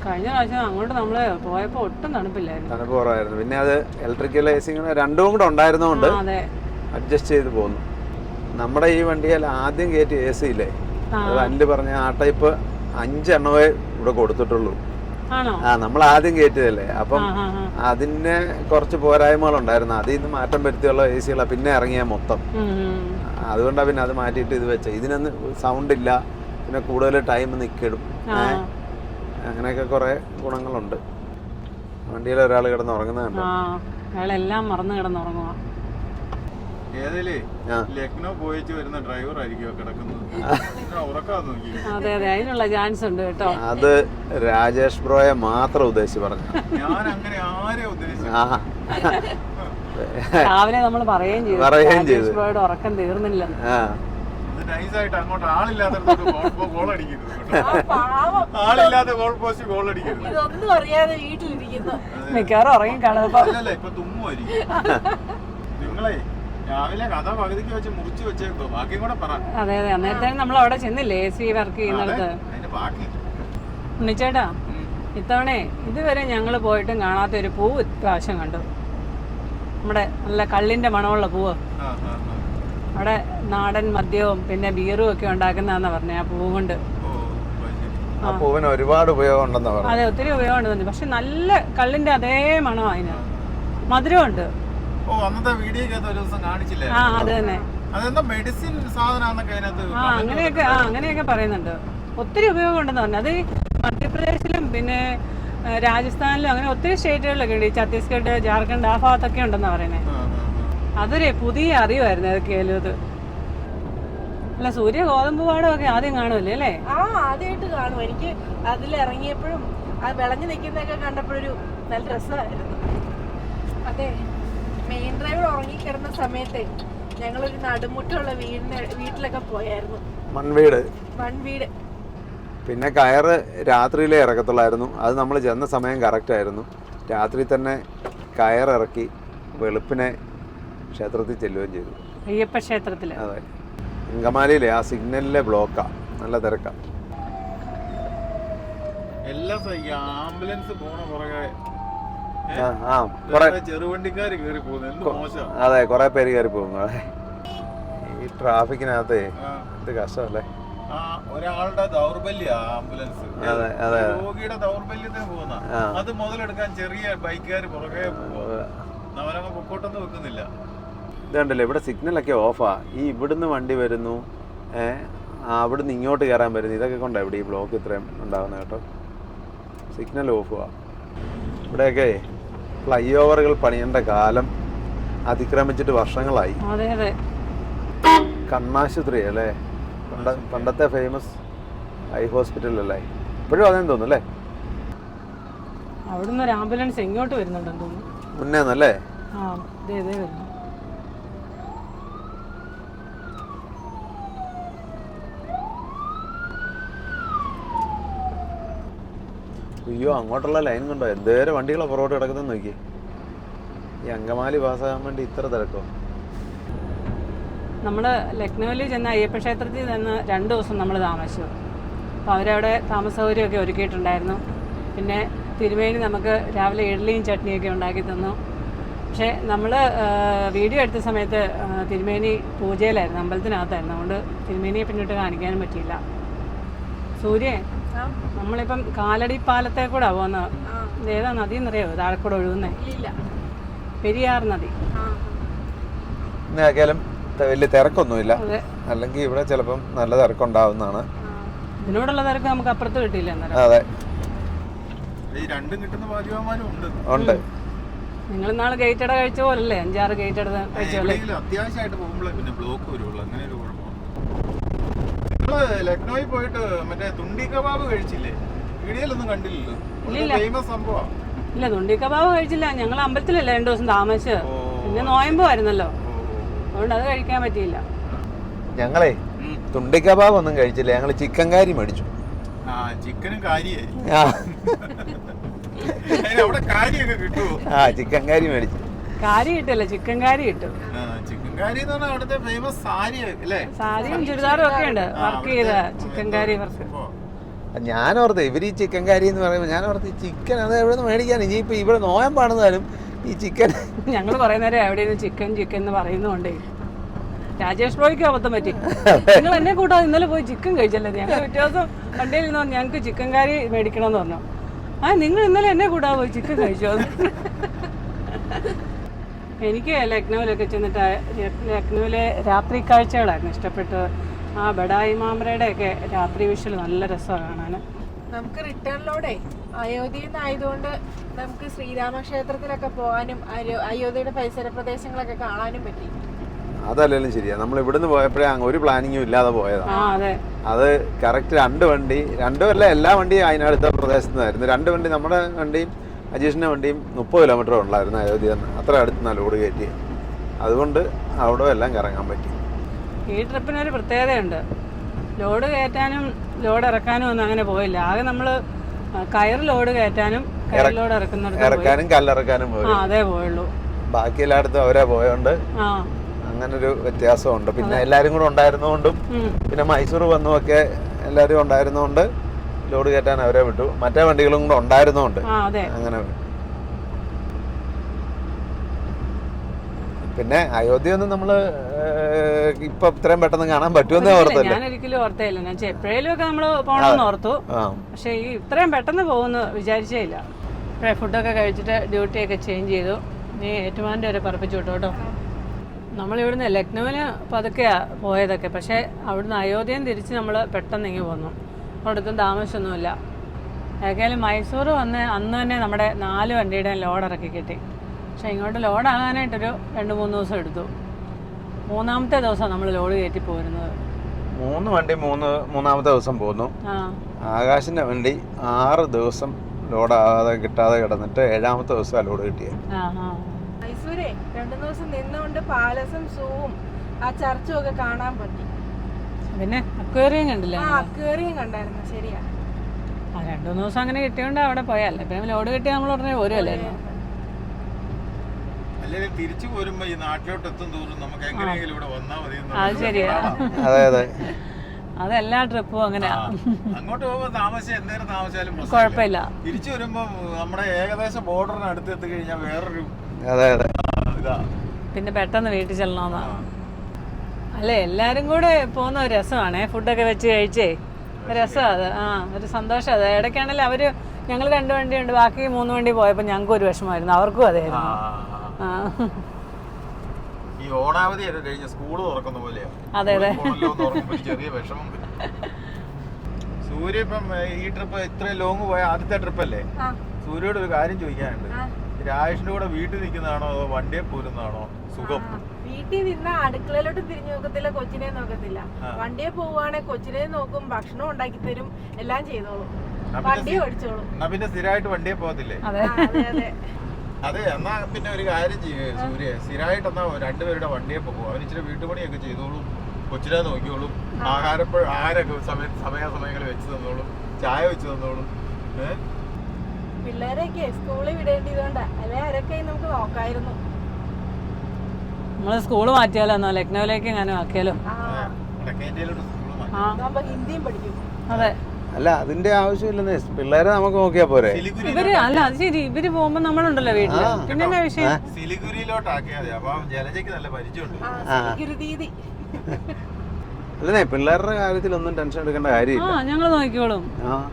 കഴിഞ്ഞ പ്രാവശ്യം അങ്ങോട്ട് നമ്മൾ പോയപ്പോൾ ഒട്ടും തണുപ്പില്ലായിരുന്നു, തണുപ്പ് കുറവായിരുന്നു. പിന്നെ അത് ഇലക്ട്രിക്കൽ AC രണ്ടും കൂടെ ഉണ്ടായിരുന്നതുകൊണ്ട് അഡ്ജസ്റ്റ് ചെയ്ത് പോന്നു. നമ്മുടെ ഈ വണ്ടിയിൽ ആദ്യം കയറ്റി AC ഇല്ലേ, അത് അനിൽ പറഞ്ഞ ആ ടൈപ്പ് 5 എണ്ണമേ ഇവിടെ കൊടുത്തിട്ടുള്ളൂ. നമ്മൾ ആദ്യം കയറ്റിയതല്ലേ, അപ്പം അതിന് കുറച്ച് പോരായ്മകളുണ്ടായിരുന്നു. അതിൽ നിന്ന് മാറ്റം വരുത്തിയുള്ള AC-കളാണ് പിന്നെ ഇറങ്ങിയ മൊത്തം. അതുകൊണ്ടാണ് പിന്നെ അത് മാറ്റിയിട്ട് ഇത് വെച്ചത്. ഇതിനൊന്നും സൗണ്ട് ഇല്ല, പിന്നെ കൂടുതൽ ടൈം നിൽക്കിടും, അങ്ങനെയൊക്കെ കുറെ ഗുണങ്ങളുണ്ട്. വണ്ടിയിൽ ഒരാൾ കിടന്ന് ഉറങ്ങുന്നുണ്ട്. അയാളെല്ലാം മറന്നു കിടന്നുറങ്ങുക. ലക്നോ പോയിച്ച് വരുന്ന ഡ്രൈവർ ആയിരിക്കും കിടക്കുന്നത്. അതെ അതെ, അതിനുള്ള ചാൻസ് ഉണ്ട് കേട്ടോ. അത് രാജേഷ് ബ്രോയെ മാത്രം ഉദ്ദേശിച്ച് പറഞ്ഞു. ഞാൻ അങ്ങനെ ആരെ ഉദ്ദേശിച്ചു? രാവിലെ നമ്മൾ പറയുകയും ചെയ്തു രാജേഷ് ബ്രോയുടെ ഉറക്കം തീർന്നില്ല. നൈസായിട്ട് അങ്ങോട്ട് ആളില്ലാത്ത ഗോൾ അടിക്കരുത്, ആളില്ലാത്ത ഗോൾ പോസ്റ്റ് ഗോൾ അടിക്കരുത്. ഇതൊന്നും അറിയാതെ വീട്ടിലിരിക്കുന്നു. മിക്കവാറും ഉറങ്ങി കാണും. അല്ലല്ല, ഇപ്പൊ തുമ്മുമായിരിക്കും. നിങ്ങളെ രാവിലെ കഥ പകുതിക്ക് വെച്ച് മുറിച്ച് വെച്ചേക്കോ, ബാക്കിയും കൂടെ പറ. അതെ അതെ, അന്നേരത്തേനും നമ്മൾ അവിടെ ചെന്നില്ലേ AC വർക്ക് ചെയ്യുന്നിടത്ത്. ഉണ്ണിച്ചേട്ടാ, ഇത്തവണ ഇതുവരെ ഞങ്ങൾ പോയിട്ടും കാണാത്ത ഒരു പൂവ് ഇപ്രാവശ്യം കണ്ടു. നമ്മുടെ നല്ല കള്ളിന്റെ മണമുള്ള പൂവ്. അവിടെ നാടൻ മദ്യവും പിന്നെ ബീറും ഒക്കെ ഉണ്ടാക്കുന്നതാന്നാ പറഞ്ഞേ ആ പൂവ് കൊണ്ട്. ആ പൂവിന് ഒരുപാട് ഉപയോഗം ഉണ്ടെന്നാ പറഞ്ഞത്. അതെ, ഒത്തിരി ഉപയോഗം ഉണ്ടെന്ന്. പക്ഷെ നല്ല കള്ളിന്റെ അതേ മണം അതിന്, മധുരമുണ്ട്. ഓ, അന്നത്തെ വീഡിയോക്കകത്ത് ഒരു ദിവസം കാണിച്ചില്ലേ? ആ, അത് തന്നെ. അതെന്താ മെഡിസിൻ സാധനമാണെന്നൊക്കെ അതിനകത്ത് അങ്ങനെയൊക്കെ പറയുന്നുണ്ട്. ഒത്തിരി ഉപയോഗം ഉണ്ടെന്ന് പറഞ്ഞു. അത് മധ്യപ്രദേശിലും പിന്നെ രാജസ്ഥാനിലും അങ്ങനെ ഒത്തിരി സ്റ്റേറ്റുകളിലൊക്കെ ഉണ്ട്. ഛത്തീസ്ഗഡ്, ജാർഖണ്ഡ് ആ ഭാഗത്തൊക്കെ ഉണ്ടെന്നാ പറയുന്നത്. അതൊരു പുതിയ അറിവായിരുന്നു അതൊക്കെയാലും. അത് അല്ല, സൂര്യ ഗോതമ്പ് പാടമൊക്കെ ആദ്യം കാണുമല്ലേ അല്ലേ? ആദ്യമായിട്ട് കാണും. എനിക്ക് അതിലിറങ്ങിയപ്പോഴും അത് വിളഞ്ഞു നിൽക്കുന്നതൊക്കെ കണ്ടപ്പോഴൊരു നല്ല രസമായിരുന്നു. അതെ, മെയിൻ ഡ്രൈവർ ഉറങ്ങിക്കിടന്ന സമയത്ത് ഞങ്ങളൊരു നടുമുറ്റുള്ള വീട്ടിലൊക്കെ പോയായിരുന്നു. മൺവീട്. പിന്നെ കയറ് രാത്രിയിലേ ഇറക്കത്തുള്ളായിരുന്നു. അത് നമ്മൾ ചെന്ന സമയം കറക്റ്റ് ആയിരുന്നു. രാത്രി തന്നെ കയറിറക്കി വെളുപ്പിനെ ക്ഷേത്രത്തിൽ ചെല്ലുകയും ചെയ്തു. അയ്യപ്പ ക്ഷേത്രത്തിൽ. അതെ, അങ്കമാലിയിലെ ആ സിഗ്നലിലെ ബ്ലോക്കാ, നല്ല തിരക്കാ. ആംബുലൻസ് പോണ പുറകെ ചെറുവണ്ടിക്കാര് കേറി പോകുന്നു. അതെ, കുറെ പേര് കയറി പോകും. ഈ ട്രാഫിക്കിനകത്ത് എന്ത് കഷ്ടമല്ലേ. ഒരാളുടെ ദൗർബല്യ ആംബുലൻസ്, രോഗിയുടെ ദൗർബല്യത്തിന് പോകുന്ന അത് മുതലെടുക്കാൻ ചെറിയ ബൈക്കുകാർ പുറകെ അവരങ്ങ് പൊക്കോട്ടൊന്നും വെക്കുന്നില്ല. ഇതുണ്ടല്ലോ, ഇവിടെ സിഗ്നലൊക്കെ ഓഫാ. ഈ ഇവിടുന്ന് വണ്ടി വരുന്നു, അവിടുന്ന് ഇങ്ങോട്ട് കയറാൻ വരുന്നു. ഇതൊക്കെ കൊണ്ടാണ് ഇവിടെ ഈ ബ്ലോക്ക് ഇത്രയും ഉണ്ടാകുന്നത് കേട്ടോ. സിഗ്നൽ ഓഫാ. ഇവിടെയൊക്കെ ഫ്ലൈ ഓവറുകൾ പണിയേണ്ട കാലം അതിക്രമിച്ചിട്ട് വർഷങ്ങളായി. കണ്ണാശുപത്രി അല്ലേ, പണ്ടത്തെ ഫേമസ് ഐ ഹോസ്പിറ്റൽ അല്ലേ, ഇപ്പോഴും അതേന്ന് തോന്നുന്നു അല്ലേ? അവിടുന്ന് ഒരു ആംബുലൻസ് ഇങ്ങോട്ട് വരുന്നുണ്ടെന്ന് തോന്നുന്നു. മുന്നേന്നല്ലേ? ആ ഇതേ വരുന്നു. അയ്യോ, അങ്ങോട്ടുള്ള ലൈൻ കണ്ടോ, എന്തേരം വണ്ടികളെ പുറകോട്ട് കിടക്കുന്നത് നോക്കി. ഈ അങ്കമാലി പാസ്സാകാൻ വേണ്ടി ഇത്ര തിരക്കോ? നമ്മൾ ലക്നൗവിൽ ചെന്ന അയ്യപ്പ ക്ഷേത്രത്തിൽ നിന്ന് 2 ദിവസം നമ്മൾ താമസിച്ചു. അപ്പോൾ അവരവിടെ താമസ സൗകര്യമൊക്കെ ഒരുക്കിയിട്ടുണ്ടായിരുന്നു. പിന്നെ തിരുമേനി നമുക്ക് രാവിലെ ഇഡ്ഡലിയും ചട്നിയൊക്കെ ഉണ്ടാക്കി തന്നു. പക്ഷേ നമ്മൾ വീഡിയോ എടുത്ത സമയത്ത് തിരുമേനി പൂജയിലായിരുന്നു, അമ്പലത്തിനകത്തായിരുന്നു. അതുകൊണ്ട് തിരുമേനിയെ പിന്നിട്ട് കാണിക്കാനും പറ്റിയില്ല. സൂര്യേ, നമ്മളിപ്പം കാലടി പാലത്തെ കൂടെ പോകുന്നത്. ഏതാ നദി എന്നറിയോ താഴെക്കൂടെ ഒഴുകുന്നേ? പെരിയാർ നദി. ഇന്നേക്കാലും വലിയ തിരക്കൊന്നുമില്ല, അല്ലെങ്കിൽ ഇവിടെ ചിലപ്പം നല്ല തിരക്കുണ്ടാവുന്നതാണ്. ഇതിനോടുള്ള തിരക്ക് നമുക്ക് അപ്പുറത്ത് കിട്ടിയില്ല. അതെ, ഈ രണ്ടും കിട്ടുന്ന ഭാഗ്യവാന്മാരും ഉണ്ട്. നിങ്ങൾ നാളെ ഗേറ്റ് അട കഴിച്ച പോലല്ലേ 5-6 ഗേറ്റ് അട കഴിച്ചോളേ. അത്യാവശ്യമായിട്ട് പോകുമ്പോഴേ പിന്നെ ബ്ലോക്ക് വരുള്ളൂ, അങ്ങനെ ഒരു കുഴപ്പം. നിങ്ങള് ലക്നൌവിൽ പോയിട്ട് മറ്റേ തുണ്ടി കബാബ് കഴിച്ചില്ലേ? വീഡിയോയിലൊന്നും കണ്ടില്ലല്ലോ. ഫേമസ് സംഭവം. ഇല്ല, തുണ്ടി കബാബ് കഴിച്ചില്ല. ഞങ്ങൾ അമ്പലത്തിലല്ലേ 2 ദിവസം താമസിച്ച്. പിന്നെ നോയമ്പുമായിരുന്നല്ലോ, അതുകൊണ്ട് അത് കഴിക്കാൻ പറ്റിയില്ല. ഞങ്ങളെ തുണ്ടി കബാബ് ഒന്നും കഴിച്ചില്ല, ഞങ്ങൾ ചിക്കൻ കാരി മേടിച്ചു. ചിക്കനും കാര്യായി അവിടെ കാര്യമൊക്കെ കിട്ടുമോ? ചിക്കൻ കാരി മേടിച്ചു. കാരി കിട്ടില്ല, ചിക്കൻ കാരി കിട്ടും. ചിക്കൻ കാരി എന്ന് പറഞ്ഞാൽ അവിടുത്തെ ഫേമസ് സാരി അല്ലേ? സാരിയും ചുരിദാറും ഒക്കെ ഉണ്ട് വർക്ക് ചെയ്ത ചിക്കൻ കാരി വർക്ക്. ഞാനോർത്ത് ഇവർ ഈ ചിക്കൻ കാരി എന്ന് പറയുമ്പോൾ ഞാനോർത്ത് ഈ ചിക്കൻ അത് എവിടെ നിന്ന് മേടിക്കാൻ, ഇനിയിപ്പോൾ ഇവിടെ നോയമ്പാണെന്നാലും ഈ ചിക്കൻ. ഞങ്ങൾ കുറേ നേരം എവിടെയും ചിക്കൻ എന്ന് പറയുന്നുണ്ടേ. രാജേഷ് ബ്രോയ്ക്ക് അബദ്ധം പറ്റി. നിങ്ങൾ എന്നെ കൂട്ടാതെ ഇന്നലെ പോയി ചിക്കൻ കഴിച്ചല്ലേ? ഞങ്ങൾ വ്യത്യാസം വണ്ടിയിൽ നിന്ന് ഞങ്ങൾക്ക് ചിക്കൻ കാരി മേടിക്കണമെന്ന് പറഞ്ഞു. നിങ്ങൾ ഇന്നലെ എന്നെ കൂട്ടാതെ പോയി ചിക്കൻ കഴിച്ചോ? എനിക്ക് ലക്നൗവിലൊക്കെ ചെന്നിട്ട് ലക്നൗവിലെ രാത്രി കാഴ്ചകളായിരുന്നു ഇഷ്ടപ്പെട്ടത്. ആ ബഡായി മാമരയുടെ ഒക്കെ രാത്രി വിഷ്വൽ നല്ല രസമാണ് കാണാൻ. നമുക്ക് റിട്ടേണിലൂടെ അയോധ്യയിൽ നിന്നായതുകൊണ്ട് നമുക്ക് ശ്രീരാമക്ഷേത്രത്തിലൊക്കെ പോകാനും അയോധ്യയുടെ പരിസര പ്രദേശങ്ങളൊക്കെ കാണാനും പറ്റി. അതല്ലെങ്കിലും ശരിയാ, നമ്മൾ ഇവിടുന്ന് പോയപ്പോഴേ അങ്ങ് ഒരു പ്ലാനിങ്ങും ഇല്ലാതെ പോയതാണ്. അത് കറക്റ്റ് 2 വണ്ടി, 2 അല്ല എല്ലാ വണ്ടിയും അതിനടുത്ത പ്രദേശത്ത് നിന്നായിരുന്നു. 2 വണ്ടി, നമ്മുടെ വണ്ടിയും അജീഷിൻ്റെ വണ്ടിയും 30 കിലോമീറ്റർ ഉള്ളായിരുന്നു അയോധ്യ. അത്ര അടുത്ത് ലോഡ് കയറ്റി, അതുകൊണ്ട് അവിടെ എല്ലാം കറങ്ങാൻ പറ്റി. ഈ ട്രിപ്പിനൊരു പ്രത്യേകതയുണ്ട്. ലോഡ് കയറ്റാനും ലോഡ് ഇറക്കാനും ഒന്നും അങ്ങനെ പോയില്ല. ആകെ നമ്മൾ കയർ ലോഡ് കയറ്റാനും കയർ ലോഡ് ഇറക്കാനും കല്ലിറക്കാനും പോയി. അതേ പോയുള്ളൂ. ബാക്കി എല്ലായിടത്തും അവരെ പോയോണ്ട് അങ്ങനൊരു വ്യത്യാസമുണ്ട്. പിന്നെ എല്ലാവരും കൂടെ ഉണ്ടായിരുന്നതുകൊണ്ടും പിന്നെ മൈസൂർ വന്നുമൊക്കെ എല്ലാവരും ഉണ്ടായിരുന്നതുകൊണ്ട് ലോഡ് കയറ്റാൻ അവരെ വിട്ടു. മറ്റേ വണ്ടികളും കൂടെ ഉണ്ടായിരുന്നതുകൊണ്ട് അങ്ങനെ. പിന്നെ അയോധ്യ ഒന്നും നമ്മള് ഇപ്പൊ ഇത്രയും പെട്ടെന്ന് കാണാൻ പറ്റുമെന്നേ ഓർത്തല്ലേ? ഞാൻ ഒരിക്കലും ഓർത്തേയില്ല. ഞാൻ എപ്പോഴേലും ഒക്കെ നമ്മള് പോകണമെന്ന് ഓർത്തു, പക്ഷെ ഈ ഇത്രയും പെട്ടെന്ന് പോകുമെന്ന് വിചാരിച്ചേ ഇല്ല. ഫുഡൊക്കെ കഴിച്ചിട്ട് ഡ്യൂട്ടിയൊക്കെ ചേഞ്ച് ചെയ്തു. നീ ഏറ്റുമാൻ്റെ വരെ പറപ്പിച്ചു വിട്ടു കേട്ടോ. നമ്മളിവിടുന്ന് ലക്നൗവിന് പതുക്കെയാണ് പോയതൊക്കെ, പക്ഷേ അവിടുന്ന് അയോധ്യയും തിരിച്ച് നമ്മൾ പെട്ടെന്ന് ഇങ്ങ് പോന്നു. അവിടുത്തെ താമസമൊന്നുമില്ല. ഏതായാലും മൈസൂർ വന്ന് അന്ന് തന്നെ നമ്മുടെ 4 വണ്ടിയുടെ ലോഡ് ഇറക്കി കിട്ടി. പക്ഷേ ഇങ്ങോട്ട് ലോഡാകാനായിട്ടൊരു 2-3 ദിവസം എടുത്തു. 3-ാമത്തെ ദിവസം നമ്മൾ ലോഡ് കയറ്റി പോരുന്നത്. 3 വണ്ടി മൂന്നാമത്തെ ദിവസം പോന്നു. ആകാശിന്റെ വണ്ടി 6 ദിവസം ലോഡാകാതെ കിട്ടാതെ കിടന്നിട്ട് 7-ാമത്തെ ദിവസം ലോഡ് കിട്ടിയത്. മൈസൂരെ 2 ദിവസം നിന്നുകൊണ്ട് പാലസും സൂവും ആ ചർച്ചും ഒക്കെ കാണാൻ പറ്റി. പിന്നെ അക്വേറിയം കണ്ടില്ല? അക്വേറിയം കണ്ടായിരുന്നു. ശരിയാ, 2-3 ദിവസം അങ്ങനെ കിട്ടിയോണ്ട് അവിടെ പോയല്ലേ. ഇപ്പം ലോഡ് കിട്ടിയാൽ നമ്മൾ ഉടനെ പോരുമല്ലായിരുന്നു. അല്ലെങ്കിൽ തിരിച്ചു പോരുമ്പോ ഈ നാട്ടിലോട്ട് എത്തും തോറും നമുക്ക് എങ്ങനെയെങ്കിലും ഇവിടെ വന്നാൽ മതി. അത് ശരിയാ, അതെല്ലാ ട്രിപ്പും അങ്ങനെയാ. അങ്ങോട്ട് പോകുമ്പോ താമസിച്ചാൽ എന്തേലും താമസിച്ചാലും കുഴപ്പമില്ല. തിരിച്ചു വരുമ്പോ നമ്മുടെ ഏകദേശം ബോർഡറിന് അടുത്ത് എത്തി കഴിഞ്ഞാൽ വേറൊരു ഇതാ. പിന്നെ പെട്ടെന്ന് വീട്ടിൽ ചെല്ലണമെന്നാ. അല്ലേ, എല്ലാരും കൂടെ പോകുന്ന ഒരു രസമാണ്. ഫുഡൊക്കെ വെച്ച് കഴിച്ചേ രസം. അത് ഒരു സന്തോഷം. അത് ഇടയ്ക്കാണെങ്കിലും അവര് ഞങ്ങൾ 2 വണ്ടിയുണ്ട്, ബാക്കി 3 വണ്ടി പോയപ്പോൾ ഞങ്ങൾക്ക് ഒരു വിഷമമായിരുന്നു, അവർക്കും അതായിരുന്നു. ഈ ഓണാവധി കഴിഞ്ഞ സ്കൂള് തുറക്കുന്ന പോലെയാ. അതെ അതെ, ചെറിയ വിഷമം. സൂര്യ ഇപ്പം ഈ ട്രിപ്പ് ഇത്രയും ലോങ് പോയ ആദ്യത്തെ ട്രിപ്പല്ലേ? സൂര്യയോട് ഒരു കാര്യം ചോദിക്കാനുണ്ട്. രാജേഷിന്റെ കൂടെ വീട്ടിൽ നിൽക്കുന്നതാണോ അതോ വണ്ടിയെ പോരുന്നതാണോ സുഖം? വീട്ടിൽ നിന്ന അടുക്കളയിലോട്ട് തിരിഞ്ഞു നോക്കത്തില്ല, കൊച്ചിനെ നോക്കത്തില്ല. വണ്ടിയെ പോവുകയാണെങ്കിൽ കൊച്ചിനെ നോക്കും, ഭക്ഷണം ഉണ്ടാക്കി തരും, എല്ലാം ചെയ്തോളും, വണ്ടി ഓടിച്ചോളും. എന്നാ പിന്നെ സ്ഥിരമായിട്ട് വണ്ടിയെ പോകത്തില്ലേ? അതെ അതെ അതെ അതെ, എന്നാ പിന്നെ ഒരു കാര്യം ചെയ്യേ സൂര്യ, സ്ഥിരമായിട്ട് എന്നാ രണ്ടുപേരുടെ വണ്ടിയെ പോകും. അവൻ ഇച്ചിരി വീട്ടുപണിയൊക്കെ ചെയ്തോളും, കൊച്ചിനെ നോക്കിയോളും, ആഹാരമൊക്കെ സമയാസമയങ്ങളിൽ വെച്ച് തന്നോളും, ചായ വെച്ച് തന്നോളും. പിള്ളേരെയൊക്കെ സ്കൂളിൽ വിടേണ്ടതുകൊണ്ടാ, അല്ലെ ആരൊക്കെ നമുക്ക് നോക്കായിരുന്നു. നമ്മള് സ്കൂള് മാറ്റിയാലോ എന്നോ ലക്നൗവിലേക്ക് എങ്ങനെ ആക്കിയാലോ. ഹിന്ദിയും പഠിക്കും. അതെ, അല്ല അതിന്റെ ആവശ്യമില്ലെന്നേ, പിള്ളേരെ നമുക്ക് നോക്കിയാ പോരെ. ഇവര് അല്ല അത് ശരി, ഇവര് പോകുമ്പോ നമ്മളുണ്ടല്ലോ വീട്ടില്, പിന്നെ എന്നാ വിഷയം. സിലിഗുരിയിലോട്ടാക്കിയാൽ മതി, അപ്പൊ ജലജയ്ക്ക് നല്ല പരിചയമുണ്ട്. രീതി അല്ലേ, പിള്ളേരുടെ കാര്യത്തിലൊന്നും ടെൻഷൻ എടുക്കേണ്ട കാര്യമില്ല. ഞങ്ങള് നോക്കിക്കോളും.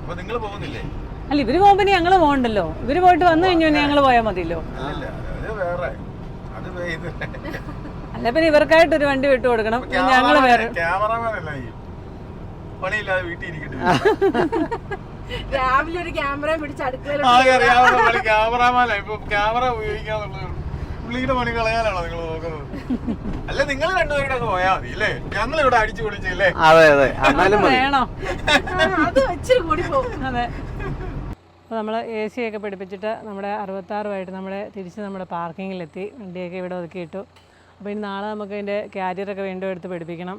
അപ്പൊ നിങ്ങൾ പോകുന്നില്ലേ? അല്ല ഇവര് പോകുമ്പോ ഞങ്ങള് പോകണ്ടല്ലോ, ഇവര് പോയിട്ട് വന്നു കഴിഞ്ഞു ഞങ്ങള് പോയാൽ മതിയല്ലോ. വേറെ അല്ല പിന്നെ ഇവർക്കായിട്ട് ഒരു വണ്ടി വിട്ടു കൊടുക്കണം, ഞങ്ങള് വേറെ. ക്യാമറമാനല്ല പണിയില്ലാതെ വീട്ടിൽ ഇരിക്കട്ടെ. രാവിലെ ഒരു ക്യാമറ പിടിച്ച് അടുക്കളയിൽ ക്യാമറമാന ഇപ്പൊ ക്യാമറ ഉപയോഗിക്കാന്നുള്ളത് പുള്ളിയുടെ പണി കളയാനാണോ നിങ്ങൾ നോക്കുന്നത്? അല്ല നിങ്ങൾ രണ്ടുപേരുടെ അങ്ങ് പോയാ മതി അല്ലേ? ഞങ്ങൾ ഇവിടെ അടിച്ചു പൊളിച്ചല്ലേ? അതെ അതെ, വേണോ? അത് വെച്ചിട്ട് കൂടി പോകും. അതെ. അപ്പോൾ നമ്മൾ AC ഒക്കെ പിടിപ്പിച്ചിട്ട് നമ്മുടെ 66 നമ്മുടെ തിരിച്ച് നമ്മുടെ പാർക്കിങ്ങിലെത്തി, വണ്ടിയൊക്കെ ഇവിടെ ഒതുക്കിയിട്ടു. അപ്പോൾ ഇനി നാളെ നമുക്ക് അതിൻ്റെ ക്യാരിയറൊക്കെ വീണ്ടും എടുത്ത് പിടിപ്പിക്കണം.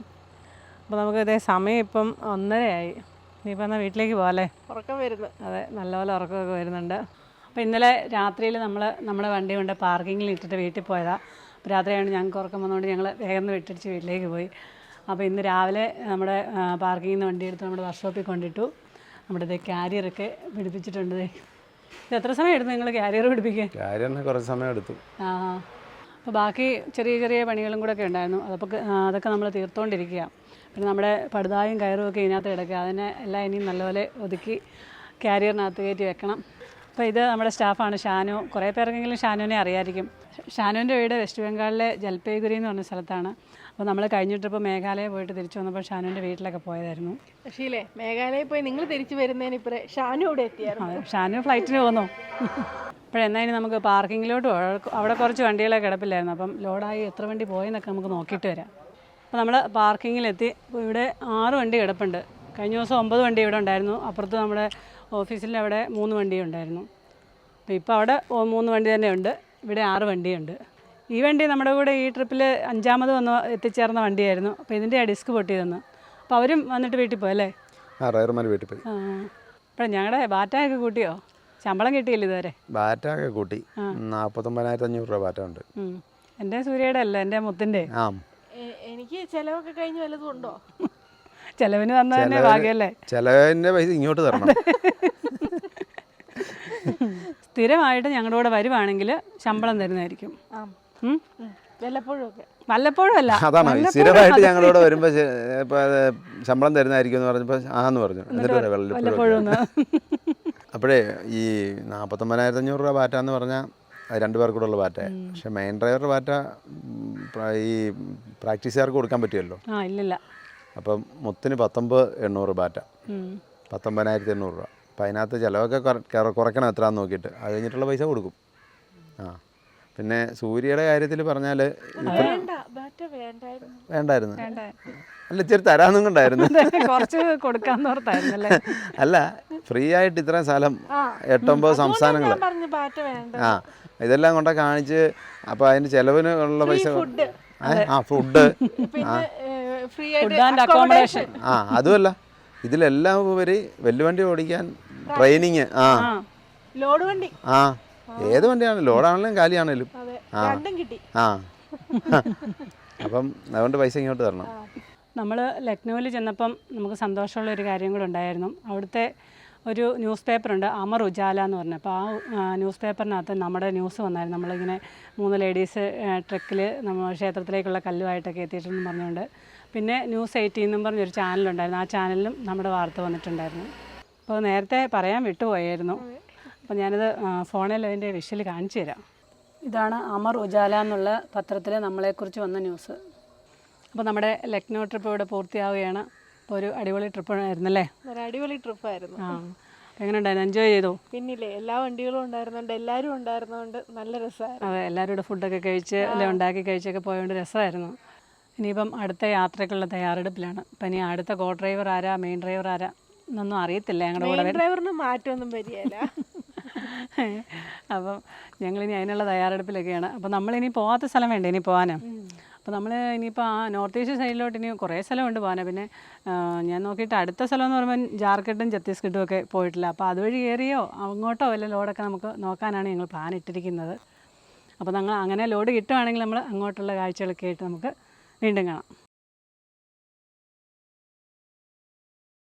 അപ്പോൾ നമുക്ക് ഇതേ സമയം ഇപ്പം 1:30 ഇനിയിപ്പോൾ എന്നാൽ വീട്ടിലേക്ക് പോകാമല്ലേ? ഉറക്കം വരുന്നു. അതെ, നല്ലപോലെ ഉറക്കമൊക്കെ വരുന്നുണ്ട്. അപ്പോൾ ഇന്നലെ രാത്രിയിൽ നമ്മുടെ വണ്ടി കൊണ്ട് പാർക്കിങ്ങിൽ ഇട്ടിട്ട് വീട്ടിൽ പോയതാണ്. അപ്പോൾ രാത്രിയായതുകൊണ്ട് ഞങ്ങൾക്ക് ഉറക്കം വന്നുകൊണ്ട് ഞങ്ങൾ വേഗം വിട്ടടിച്ച് വീട്ടിലേക്ക് പോയി. അപ്പോൾ ഇന്ന് രാവിലെ നമ്മുടെ പാർക്കിങ്ങിൽ നിന്ന് വണ്ടി എടുത്ത് നമ്മുടെ വർക്ക്ഷോപ്പിൽ കൊണ്ടിട്ടു. നമ്മുടെ ഇത് ക്യാരിയറൊക്കെ പിടിപ്പിച്ചിട്ടുണ്ട്. ഇത് എത്ര സമയം എടുത്തു നിങ്ങൾ ക്യാരിയർ പിടിപ്പിക്കാൻ? ക്യാരിയറിന് കുറച്ച് സമയം എടുത്തു. അപ്പോൾ ബാക്കി ചെറിയ ചെറിയ പണികളും കൂടെ ഒക്കെ ഉണ്ടായിരുന്നു, അതൊക്കെ നമ്മൾ തീർത്തുകൊണ്ടിരിക്കുക. പിന്നെ നമ്മുടെ പടുതായും കയറും ഒക്കെ ഇതിനകത്ത് കിടക്കുക, അതിനെ എല്ലാം ഇനിയും നല്ലപോലെ ഒതുക്കി ക്യാരിയറിനകത്ത് കയറ്റി വെക്കണം. അപ്പോൾ ഇത് നമ്മുടെ സ്റ്റാഫാണ് ഷാനു. കുറേ പേർക്കെങ്കിലും ഷാനുവിനെ അറിയാമായിരിക്കും. ഷാനുവിൻ്റെ വീട് വെസ്റ്റ് ബംഗാളിലെ ജൽപൈഗുരി എന്ന് പറഞ്ഞ സ്ഥലത്താണ്. അപ്പോൾ നമ്മൾ കഴിഞ്ഞ ട്രിപ്പ് മേഘാലയ പോയിട്ട് തിരിച്ചു വന്നപ്പോൾ ഷാനുവിൻ്റെ വീട്ടിലൊക്കെ പോയതായിരുന്നു. പക്ഷേ മേഘാലയ പോയി നിങ്ങൾ തിരിച്ചു വരുന്നതിന് ഇപ്പറേ ഷാനു ഇവിടെ എത്തിയായിരുന്നു. ഷാനു ഫ്ലൈറ്റിന് പോന്നു. അപ്പോഴെന്നാലും നമുക്ക് പാർക്കിങ്ങിലോട്ട് അവിടെ കുറച്ച് വണ്ടികളൊക്കെ കിടപ്പില്ലായിരുന്നു. അപ്പം ലോഡായി എത്ര വണ്ടി പോയെന്നൊക്കെ നമുക്ക് നോക്കിയിട്ട് വരാം. അപ്പോൾ നമ്മൾ പാർക്കിങ്ങിലെത്തി. അപ്പോൾ ഇവിടെ 6 വണ്ടി കിടപ്പുണ്ട്. കഴിഞ്ഞ ദിവസം 9 വണ്ടി ഇവിടെ ഉണ്ടായിരുന്നു. അപ്പുറത്ത് നമ്മുടെ ഓഫീസിൻ്റെ അവിടെ 3 വണ്ടിയും ഉണ്ടായിരുന്നു. അപ്പോൾ ഇപ്പോൾ അവിടെ 3 വണ്ടി തന്നെ ഉണ്ട്, ഇവിടെ 6 വണ്ടിയുണ്ട്. ഈ വണ്ടി നമ്മുടെ കൂടെ ഈ ട്രിപ്പിൽ 5ാമത് വന്ന് എത്തിച്ചേർന്ന വണ്ടിയായിരുന്നു. അപ്പോൾ ഇതിൻ്റെ ഡിസ്ക് പൊട്ടിയതെന്ന്. അപ്പോൾ അവരും വന്നിട്ട് വീട്ടിൽ പോയല്ലേ? ഡ്രൈവർമാർ വീട്ടിൽ പോയി. അപ്പോൾ ഞങ്ങളുടെ ബാറ്റയൊക്കെ കൂട്ടിയോ? ശമ്പളം കിട്ടിയില്ല ഇതുവരെ? ബാറ്റൊക്കെ കൂട്ടി 49,500 രൂപ ബാറ്റ ഉണ്ട്. എൻ്റെ സൂര്യയുടെ അല്ല, എൻ്റെ മുത്തിൻ്റെ. എനിക്ക് ചിലവൊക്കെ കഴിഞ്ഞ് വല്ലതും ഉണ്ടോ? ചിലവിന് തന്ന തന്നെ ഭാഗ്യല്ലേ? ചിലവിൻ്റെ പൈസ ഇങ്ങോട്ട് തരണം. സ്ഥിരമായിട്ട് ഞങ്ങളുടെ കൂടെ വരുവാണെങ്കിൽ ശമ്പളം തരുന്നതായിരിക്കും. വല്ലപ്പോഴും അല്ല, അതാണ് സ്ഥിരമായിട്ട് ഞങ്ങളോട് വരുമ്പോൾ ശമ്പളം തരുന്നതായിരിക്കും എന്ന് പറഞ്ഞപ്പോൾ ആന്ന് പറഞ്ഞു. വല്ലപ്പോഴും. അപ്പോഴേ ഈ 49,500 രൂപ ബാറ്റ എന്ന് പറഞ്ഞാൽ അത് 2 പേർക്ക് കൂടെ ഉള്ള ബാറ്റ. പക്ഷെ മെയിൻ ഡ്രൈവറുടെ ബാറ്റ ഈ പ്രാക്ടീസുകാർക്ക് കൊടുക്കാൻ പറ്റുമല്ലോ. ഇല്ലില്ല. അപ്പം മുത്തിന് 19,800 ബാറ്റ, 19,800 രൂപ. അപ്പം അതിനകത്ത് ചിലവൊക്കെ കുറയ്ക്കണം എത്രയാണെന്ന് നോക്കിയിട്ട് അത് കഴിഞ്ഞിട്ടുള്ള പൈസ കൊടുക്കും. പിന്നെ സൂര്യയുടെ കാര്യത്തിൽ പറഞ്ഞാൽ വേണ്ടായിരുന്നു, അല്ല ഇച്ചിരി തരാമെന്നും കൊണ്ടായിരുന്നു, കുറച്ച് കൊടുക്കാന്ന് ഓർത്തായിരുന്നല്ലേ. അല്ല ഫ്രീ ആയിട്ട് ഇത്രയും സ്ഥലം 8-9 സംസ്ഥാനങ്ങൾ ഇതെല്ലാം കൊണ്ട കാണിച്ച്. അപ്പോൾ അതിന് ചിലവിന് ഉള്ള പൈസ, ഫുഡ്, അക്കോമഡേഷൻ, അതുമല്ല ഇതിലെല്ലാം ഉപരി വെല്ലുവണ്ടി ഓടിക്കാൻ ട്രെയിനിങ്. ലോഡ് വണ്ടി, ഏത് വണ്ടിയാണെങ്കിലും ലോഡാണെങ്കിലും കാലിയാണെങ്കിലും അപ്പം അതുകൊണ്ട് പൈസ ഇങ്ങോട്ട് തരണം. നമ്മൾ ലക്നൗവിൽ ചെന്നപ്പം നമുക്ക് സന്തോഷമുള്ള ഒരു കാര്യം കൂടെ ഉണ്ടായിരുന്നു. അവിടുത്തെ ഒരു ന്യൂസ് പേപ്പറുണ്ട്, അമർ ഉജാല എന്ന് പറഞ്ഞത്. അപ്പോൾ ആ ന്യൂസ് പേപ്പറിനകത്ത് നമ്മുടെ ന്യൂസ് വന്നായിരുന്നു. നമ്മളിങ്ങനെ 3 ലേഡീസ് ട്രക്കിൽ നമ്മൾ ക്ഷേത്രത്തിലേക്കുള്ള കല്ലുമായിട്ടൊക്കെ എത്തിയിട്ടുണ്ടെന്ന് പറഞ്ഞുകൊണ്ട്. പിന്നെ ന്യൂസ് 18 എന്നും പറഞ്ഞൊരു ചാനലുണ്ടായിരുന്നു, ആ ചാനലിലും നമ്മുടെ വാർത്ത വന്നിട്ടുണ്ടായിരുന്നു. അപ്പോൾ നേരത്തെ പറയാൻ വിട്ടുപോയായിരുന്നു. അപ്പോൾ ഞാനത് ഫോണിൽ അതിൻ്റെ വിഷ്വൽ കാണിച്ചു തരാം. ഇതാണ് അമർ ഉജാല എന്നുള്ള പത്രത്തിൽ നമ്മളെക്കുറിച്ച് വന്ന ന്യൂസ്. അപ്പോൾ നമ്മുടെ ലക്നൗ ട്രിപ്പ് ഇവിടെ പൂർത്തിയാവുകയാണ്. അപ്പോൾ ഒരു അടിപൊളി ട്രിപ്പ് ആയിരുന്നല്ലേ? ഒരു അടിപൊളി ട്രിപ്പായിരുന്നു. എങ്ങനെ ഉണ്ടായിരുന്നു? എൻജോയ് ചെയ്തോ? പിന്നില്ലേ എല്ലാ വണ്ടികളും ഉണ്ടായിരുന്നുണ്ട്, എല്ലാവരും ഉണ്ടായിരുന്നതുകൊണ്ട് നല്ല രസമായിരുന്നു. അതെ, എല്ലാവരും കൂടെ ഫുഡൊക്കെ കഴിച്ച് അല്ലെ ഉണ്ടാക്കി കഴിച്ചൊക്കെ പോയതുകൊണ്ട് രസമായിരുന്നു. ഇനിയിപ്പം അടുത്ത യാത്രയ്ക്കുള്ള തയ്യാറെടുപ്പിലാണ്. അപ്പം ഇനി അടുത്ത കോ ഡ്രൈവർ ആരാ, മെയിൻ ഡ്രൈവർ ആരാ എന്നൊന്നും അറിയത്തില്ല. ഞങ്ങളുടെ കൂടെ ഡ്രൈവറിന് മാറ്റമൊന്നും വരികയില്ല. അപ്പം ഞങ്ങളിനി അതിനുള്ള തയ്യാറെടുപ്പിലൊക്കെയാണ്. അപ്പം നമ്മളിനി പോകാത്ത സ്ഥലം വേണ്ടേ ഇനി പോകാൻ? അപ്പോൾ നമ്മൾ ഇനിയിപ്പോൾ ആ നോർത്ത് ഈസ്റ്റ് സൈഡിലോട്ട് ഇനി കുറേ സ്ഥലമുണ്ട് പോകാൻ. പിന്നെ ഞാൻ നോക്കിയിട്ട് അടുത്ത സ്ഥലം എന്ന് പറയുമ്പോൾ ജാർഖണ്ഡും ഛത്തീസ്ഗഡും ഒക്കെ പോയിട്ടില്ല. അപ്പോൾ അതുവഴി കയറിയോ അങ്ങോട്ടോ വല്ല ലോഡൊക്കെ നമുക്ക് നോക്കാനാണ് ഞങ്ങൾ പ്ലാൻ ഇട്ടിരിക്കുന്നത്. അപ്പോൾ ഞങ്ങൾ അങ്ങനെ ലോഡ് കിട്ടുവാണെങ്കിൽ നമ്മൾ അങ്ങോട്ടുള്ള കാഴ്ചകളൊക്കെ ആയിട്ട് നമുക്ക് വീണ്ടും കാണാം.